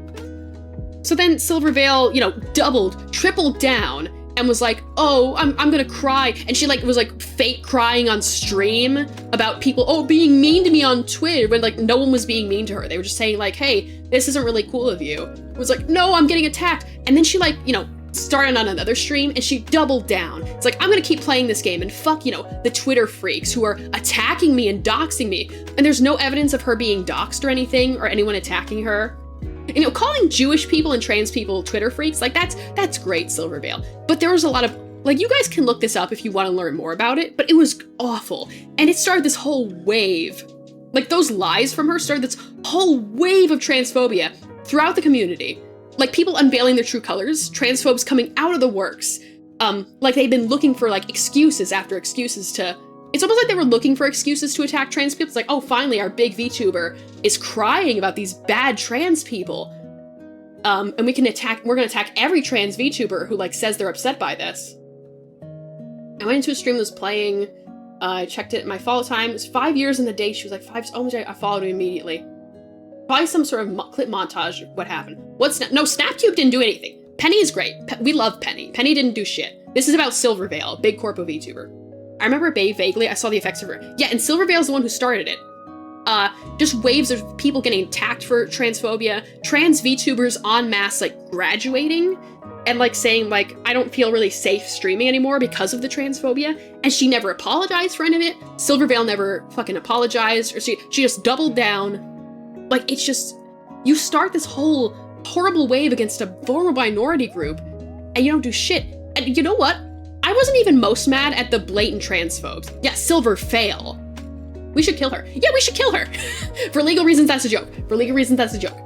So then Silvervale, you know, doubled, tripled down, and was like, oh, I'm gonna cry. And she like was like fake crying on stream about people, oh, being mean to me on Twitter, when like no one was being mean to her. They were just saying like, hey, this isn't really cool of you. It was like, no, I'm getting attacked. And then she like, you know, started on another stream and she doubled down. It's like, I'm gonna keep playing this game and fuck, you know, the Twitter freaks who are attacking me and doxing me. And there's no evidence of her being doxed or anything, or anyone attacking her. You know, calling Jewish people and trans people Twitter freaks, like that's great, Silvervale. But there was a lot of, like, you guys can look this up if you want to learn more about it, but it was awful. And it started this whole wave. Like, those lies from her started this whole wave of transphobia throughout the community. Like, people unveiling their true colors, transphobes coming out of the works. Like, they've been looking for, like, excuses after excuses to... It's almost like they were looking for excuses to attack trans people. It's like, oh, finally, our big VTuber is crying about these bad trans people. And we're gonna attack every trans VTuber who, like, says they're upset by this. I went into a stream that was playing, I checked it, my follow time, it was 5 years in the day. She was like, oh my God, I followed her immediately. Probably some sort of clip montage of what happened. No, Snapcube didn't do anything. Penny is great. We love Penny. Penny didn't do shit. This is about Silvervale, big corpo VTuber. I remember Bae vaguely, I saw the effects of her. Yeah, and Silvervale's the one who started it. Just waves of people getting attacked for transphobia, trans VTubers en masse, like, graduating, and, like, saying, like, I don't feel really safe streaming anymore because of the transphobia, and she never apologized for any of it. Silvervale never fucking apologized, or she just doubled down. Like, it's just, you start this whole horrible wave against a vulnerable minority group, and you don't do shit. And you know what? I wasn't even most mad at the blatant transphobes. Yeah, Silvervale. We should kill her. Yeah, we should kill her. For legal reasons, that's a joke. For legal reasons, that's a joke.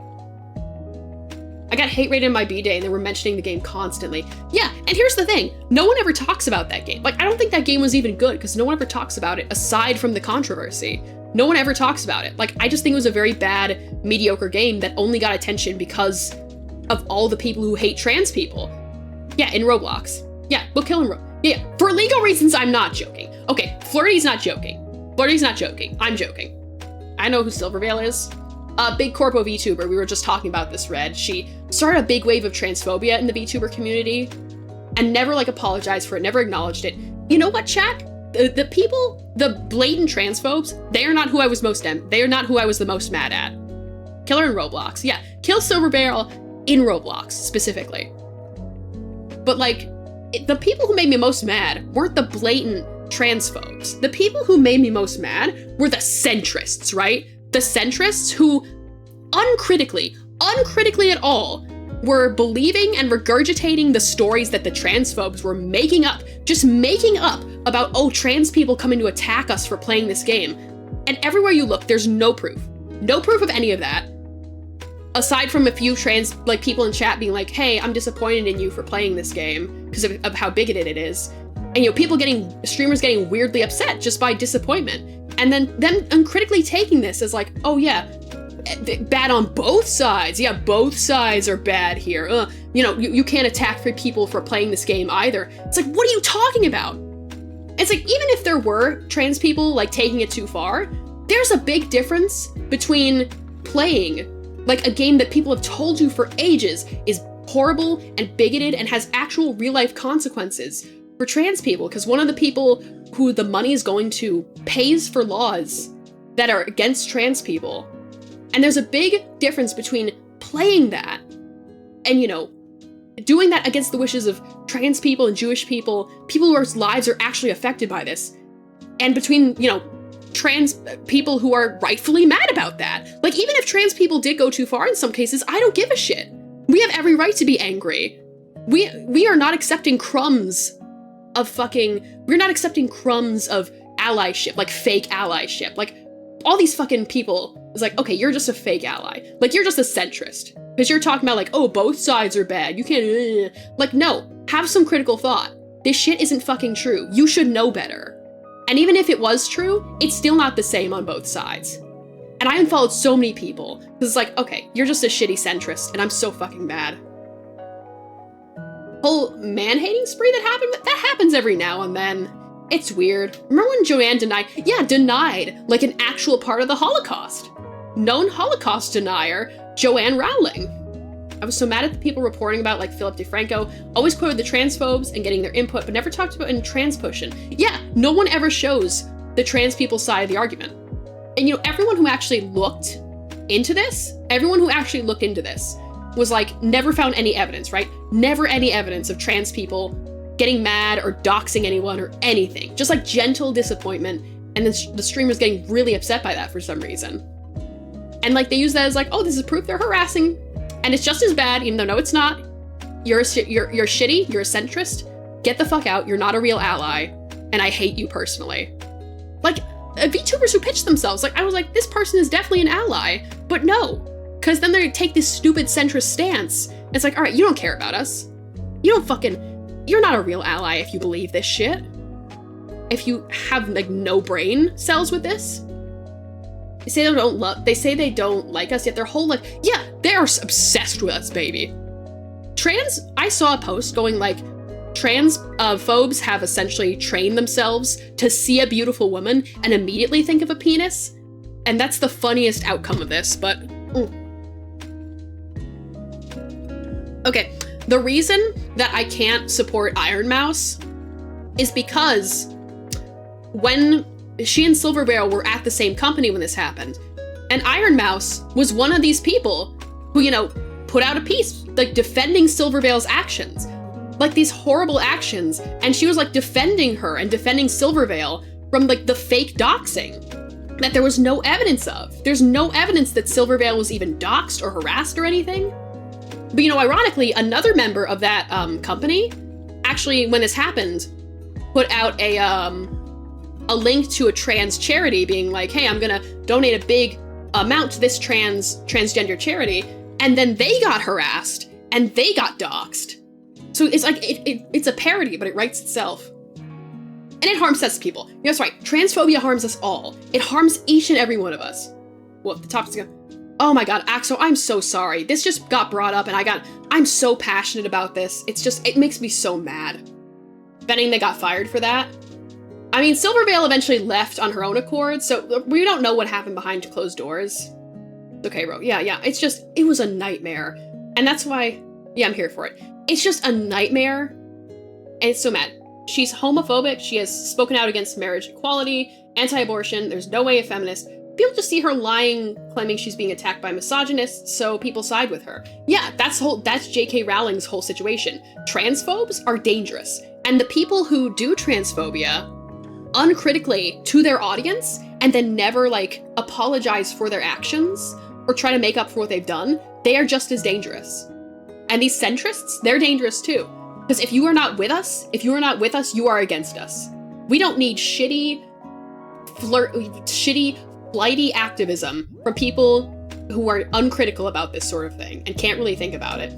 I got hate rated in my B-Day and they were mentioning the game constantly. Yeah, and here's the thing. No one ever talks about that game. Like, I don't think that game was even good because no one ever talks about it aside from the controversy. No one ever talks about it. Like, I just think it was a very bad, mediocre game that only got attention because of all the people who hate trans people. Yeah, in Roblox. Yeah, book kill in Roblox. Yeah, for legal reasons, I'm not joking. Okay, Flirty's not joking. Flirty's not joking. I'm joking. I know who Silvervale is. A big corpo VTuber. We were just talking about this, Red. She started a big wave of transphobia in the VTuber community and never, like, apologized for it, never acknowledged it. You know what, chat? The people, the blatant transphobes, they are not who I was they are not who I was the most mad at. Kill her in Roblox. Yeah, kill Silverbarrel in Roblox, specifically. But, like, the people who made me most mad weren't the blatant transphobes. The people who made me most mad were the centrists, right? The centrists who uncritically at all, were believing and regurgitating the stories that the transphobes were making up, just making up about, oh, trans people coming to attack us for playing this game. And everywhere you look, there's no proof. No proof of any of that. Aside from a few trans, like, people in chat being like, hey, I'm disappointed in you for playing this game because of how bigoted it is. And, you know, streamers getting weirdly upset just by disappointment. And then them uncritically taking this as like, oh yeah, bad on both sides. Yeah, both sides are bad here. You know, you can't attack for people for playing this game either. It's like, what are you talking about? It's like, even if there were trans people, like, taking it too far, there's a big difference between playing, like, a game that people have told you for ages is horrible and bigoted and has actual real-life consequences for trans people, because one of the people who the money is going to pays for laws that are against trans people. And there's a big difference between playing that and, you know, doing that against the wishes of trans people and Jewish people, people whose lives are actually affected by this, and between, you know, trans people who are rightfully mad about that. Like, even if trans people did go too far in some cases, I don't give a shit. We have every right to be angry. We are not accepting crumbs of we're not accepting crumbs of allyship, like fake allyship. Like, all these fucking people is like, okay, you're just a fake ally. Like, you're just a centrist. Because you're talking about, like, oh, both sides are bad. You can't, like, no, have some critical thought. This shit isn't fucking true. You should know better. And even if it was true, it's still not the same on both sides. And I unfollowed so many people, because it's like, okay, you're just a shitty centrist, and I'm so fucking mad. Whole man-hating spree that happens every now and then. It's weird. Remember when Joanne denied, like, an actual part of the Holocaust? Known Holocaust denier, Joanne Rowling. I was so mad at the people reporting about, like, Philip DeFranco, always quoted the transphobes and getting their input, but never talked about in transpushing. Yeah, no one ever shows the trans people's side of the argument. And, you know, everyone who actually looked into this was like, never found any evidence, right? Never any evidence of trans people getting mad or doxing anyone or anything. Just, like, gentle disappointment, and then the streamers getting really upset by that for some reason. And, like, they use that as like, oh, this is proof they're harassing, and it's just as bad, even though no, it's not. You're shitty, you're a centrist, get the fuck out, you're not a real ally, and I hate you personally. Like, VTubers who pitch themselves, like, I was like, this person is definitely an ally, but no, because then they take this stupid centrist stance. It's like, all right, you don't care about us. You're not a real ally if you believe this shit. If you have, like, no brain cells with this. They say they don't like us, yet their whole life, yeah, they're obsessed with us, baby. I saw a post going like, trans phobes have essentially trained themselves to see a beautiful woman and immediately think of a penis. And that's the funniest outcome of this, but... Okay, the reason that I can't support Iron Mouse is because when she and Silverbarrel were at the same company when this happened, and Iron Mouse was one of these people who, you know, put out a piece, like, defending Silverbarrel's actions. Like, these horrible actions, and she was, like, defending her and defending Silverbarrel from, like, the fake doxing that there was no evidence of. There's no evidence that Silverbarrel was even doxed or harassed or anything. But, you know, ironically, another member of that company actually, when this happened, put out a link to a trans charity being like, hey, I'm gonna donate a big amount to this transgender charity. and then they got harassed, and they got doxxed. So it's like, it's a parody, but it writes itself. And it harms cis people. That's right, transphobia harms us all. It harms each and every one of us. Well, the topic's going, oh my god, Axel, I'm so sorry. This just got brought up, and I'm so passionate about this. It makes me so mad. Betting they got fired for that. I mean, Silverveil eventually left on her own accord, so we don't know what happened behind closed doors. Okay, bro, yeah, it was a nightmare. And that's why, yeah, I'm here for it. It's just a nightmare, and it's so mad. She's homophobic, she has spoken out against marriage equality, anti-abortion, there's no way a feminist. People just see her lying, claiming she's being attacked by misogynists, so people side with her. Yeah, that's J.K. Rowling's whole situation. Transphobes are dangerous, and the people who do transphobia uncritically to their audience and then never, like, apologize for their actions or try to make up for what they've done, they are just as dangerous. And these centrists, they're dangerous too. Because if you are not with us, you are against us. We don't need shitty, flighty activism from people who are uncritical about this sort of thing and can't really think about it.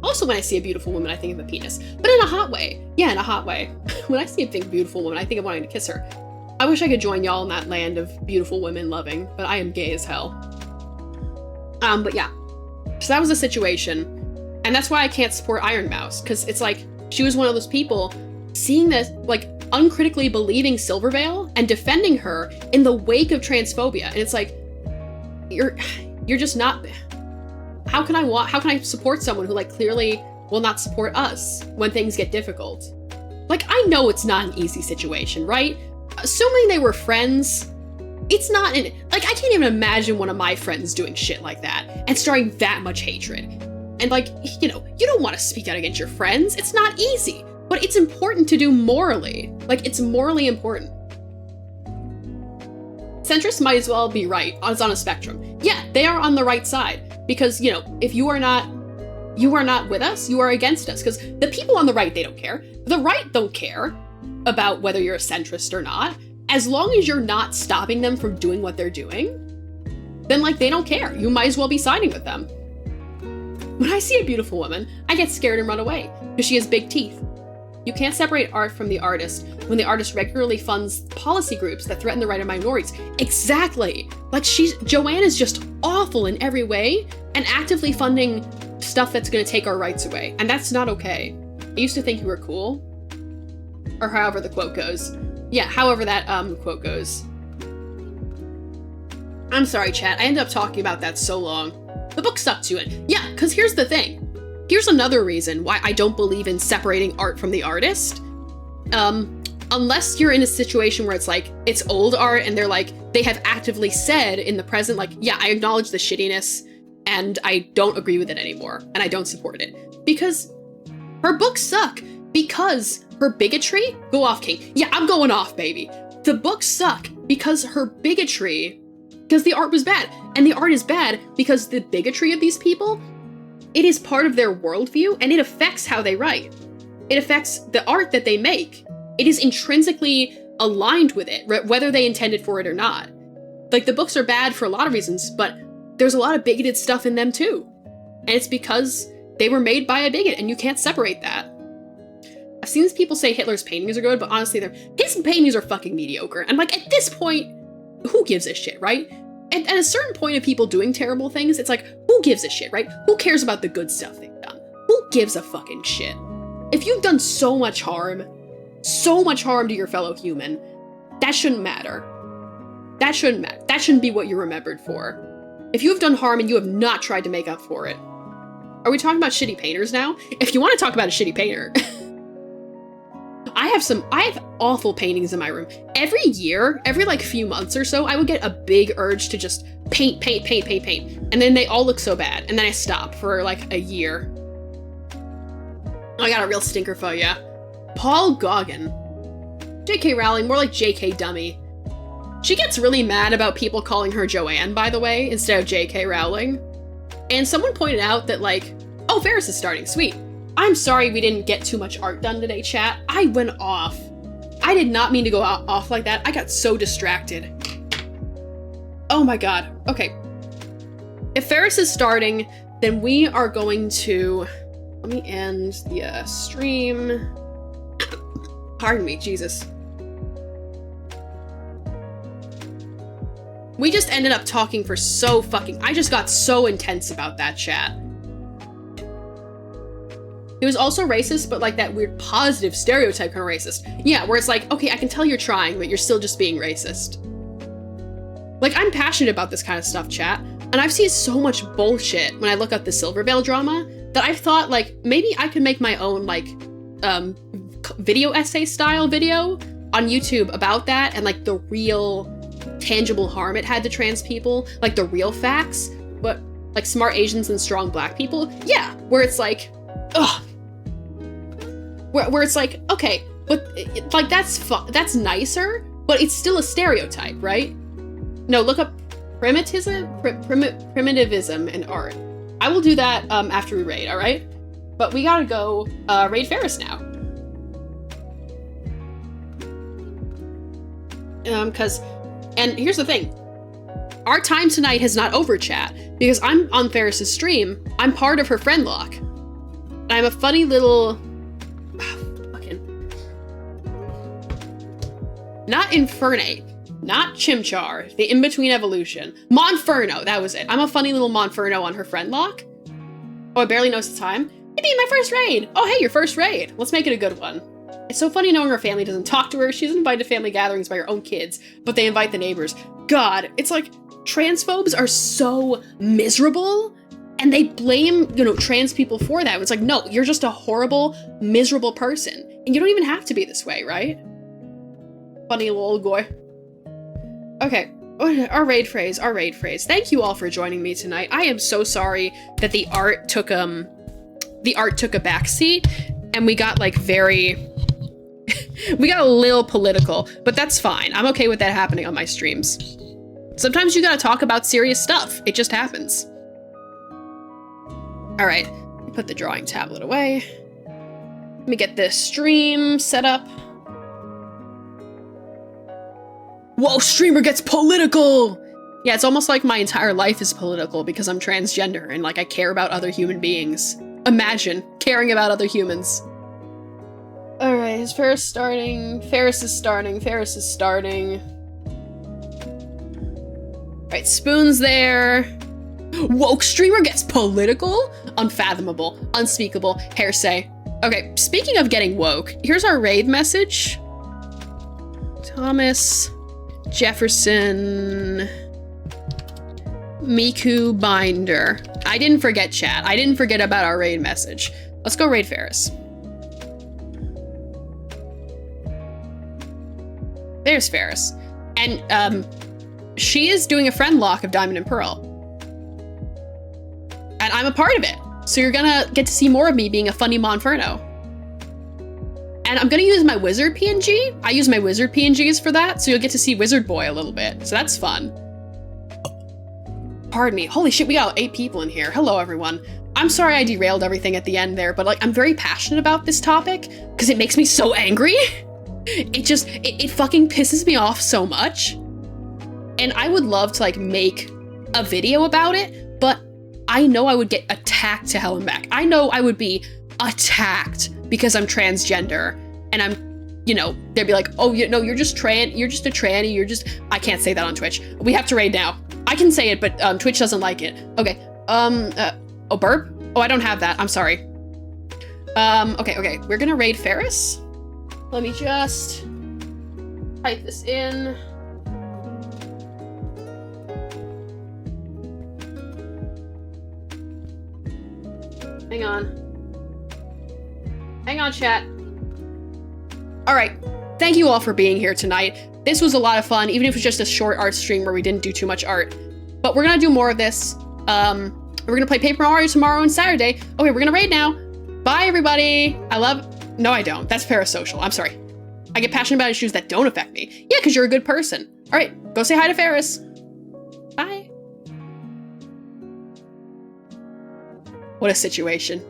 Also, when I see a beautiful woman, I think of a penis. But in a hot way. Yeah, in a hot way. When I see a big, beautiful woman, I think of wanting to kiss her. I wish I could join y'all in that land of beautiful women loving, but I am gay as hell. But yeah. So that was a situation. And that's why I can't support Iron Mouse, because it's like, she was one of those people seeing this, like, uncritically believing Silverveil and defending her in the wake of transphobia. And it's like, you're just not, how can I support someone who, like, clearly will not support us when things get difficult? Like, I know it's not an easy situation, right? Assuming they were friends, it's not, like, I can't even imagine one of my friends doing shit like that and starting that much hatred. And, like, you know, you don't want to speak out against your friends. It's not easy, but it's important to do morally. Like, it's morally important. Centrists might as well be right. It's on a spectrum. Yeah, they are on the right side because, you know, if you are not with us, you are against us. Because the people on the right, they don't care. The right don't care about whether you're a centrist or not. As long as you're not stopping them from doing what they're doing, then, like, they don't care. You might as well be siding with them. When I see a beautiful woman, I get scared and run away, because she has big teeth. You can't separate art from the artist when the artist regularly funds policy groups that threaten the right of minorities. Exactly! Like, Joanne is just awful in every way, and actively funding stuff that's gonna take our rights away, and that's not okay. I used to think you were cool. Or however the quote goes. Yeah, however that, quote goes. I'm sorry, chat, I ended up talking about that so long. The book stuck to it. Yeah, because here's the thing. Here's another reason why I don't believe in separating art from the artist. Unless you're in a situation where it's like, it's old art and they're like, they have actively said in the present, like, yeah, I acknowledge the shittiness and I don't agree with it anymore and I don't support it. Because her books suck. Because her bigotry, go off, King. Yeah, I'm going off, baby. The books suck because her bigotry, because the art was bad. And the art is bad because the bigotry of these people, it is part of their worldview and it affects how they write. It affects the art that they make. It is intrinsically aligned with it, whether they intended for it or not. Like, the books are bad for a lot of reasons, but there's a lot of bigoted stuff in them too. And it's because they were made by a bigot and you can't separate that. I've seen people say Hitler's paintings are good, but honestly, his paintings are fucking mediocre. And, like, at this point, who gives a shit, right? And at a certain point of people doing terrible things, it's like, who gives a shit, right? Who cares about the good stuff they've done? Who gives a fucking shit? If you've done so much harm to your fellow human, that shouldn't matter. That shouldn't matter. That shouldn't be what you're remembered for. If you have done harm and you have not tried to make up for it. Are we talking about shitty painters now? If you want to talk about a shitty painter, I have awful paintings in my room. Every year, every like few months or so, I would get a big urge to just paint. And then they all look so bad. And then I stop for like a year. I got a real stinker for ya. Paul Gauguin. J.K. Rowling, more like J.K. Dummy. She gets really mad about people calling her Joanne, by the way, instead of J.K. Rowling. And someone pointed out that, like, oh, Varys is starting, sweet. I'm sorry we didn't get too much art done today, chat. I went off. I did not mean to go off like that. I got so distracted. Oh my god. Okay. If Ferris is starting, then we are going to... Let me end the stream. Pardon me, Jesus. We just ended up talking for so fucking... I just got so intense about that, chat. It was also racist, but like that weird positive stereotype kind of racist. Yeah, where it's like, okay, I can tell you're trying, but you're still just being racist. Like, I'm passionate about this kind of stuff, chat. And I've seen so much bullshit when I look up the Silverveil drama that I've thought, like, maybe I could make my own, like, video essay style video on YouTube about that and, like, the real tangible harm it had to trans people, like, the real facts, but, like, smart Asians and strong black people. Yeah, where it's like, ugh. Where it's like, okay, but, like, that's nicer, but it's still a stereotype, right? No, look up primitivism in art. I will do that after we raid, all right? But we gotta go raid Ferris now. And here's the thing. Our time tonight has not over, chat, because I'm on Ferris's stream. I'm part of her friend lock. I'm a funny little... Not Infernate. Not Chimchar, the in-between evolution. Monferno, that was it. I'm a funny little Monferno on her friend lock. Oh, I barely noticed the time. Maybe my first raid. Oh, hey, your first raid. Let's make it a good one. It's so funny knowing her family doesn't talk to her. She's invited to family gatherings by her own kids, but they invite the neighbors. God, it's like transphobes are so miserable and they blame, trans people for that. It's like, no, you're just a horrible, miserable person. And you don't even have to be this way, right? Funny little old boy. Okay, our raid phrase. Thank you all for joining me tonight. I am so sorry that the art took a backseat and we got like we got a little political, but that's fine. I'm okay with that happening on my streams. Sometimes you gotta talk about serious stuff. It just happens. All right, put the drawing tablet away. Let me get this stream set up. Whoa, streamer gets political! Yeah, it's almost like my entire life is political because I'm transgender and like I care about other human beings. Imagine caring about other humans. All right, is Ferris starting? Ferris is starting. All right, Spoon's there. Woke streamer gets political? Unfathomable, unspeakable, hearsay. Okay, speaking of getting woke, here's our raid message. Thomas Jefferson Miku Binder. I didn't forget, chat. I didn't forget about our raid message. Let's go raid Ferris. There's Ferris. And she is doing a friend lock of Diamond and Pearl. And I'm a part of it. So you're gonna get to see more of me being a funny Monferno. And I'm gonna use my wizard PNG. I use my wizard PNGs for that, so you'll get to see Wizard Boy a little bit. So that's fun. Pardon me. Holy shit, we got 8 people in here. Hello, everyone. I'm sorry I derailed everything at the end there, but like, I'm very passionate about this topic because it makes me so angry. It fucking pisses me off so much. And I would love to like make a video about it, but I know I would get attacked to hell and back. I know I would be attacked because I'm transgender and I'm, they'd be like, oh, you're just a tranny, I can't say that on Twitch. We have to raid now. I can say it, but Twitch doesn't like it. Okay, oh, burp? Oh, I don't have that, I'm sorry. Okay, we're gonna raid Ferris. Let me just type this in. Hang on, chat. All right, thank you all for being here tonight. This was a lot of fun, even if it was just a short art stream where we didn't do too much art. But we're gonna do more of this. We're gonna play Paper Mario tomorrow and Saturday. Okay, we're gonna raid now. Bye, everybody. No, I don't. That's parasocial. I'm sorry. I get passionate about issues that don't affect me. Yeah, because you're a good person. All right, go say hi to Ferris. Bye. What a situation.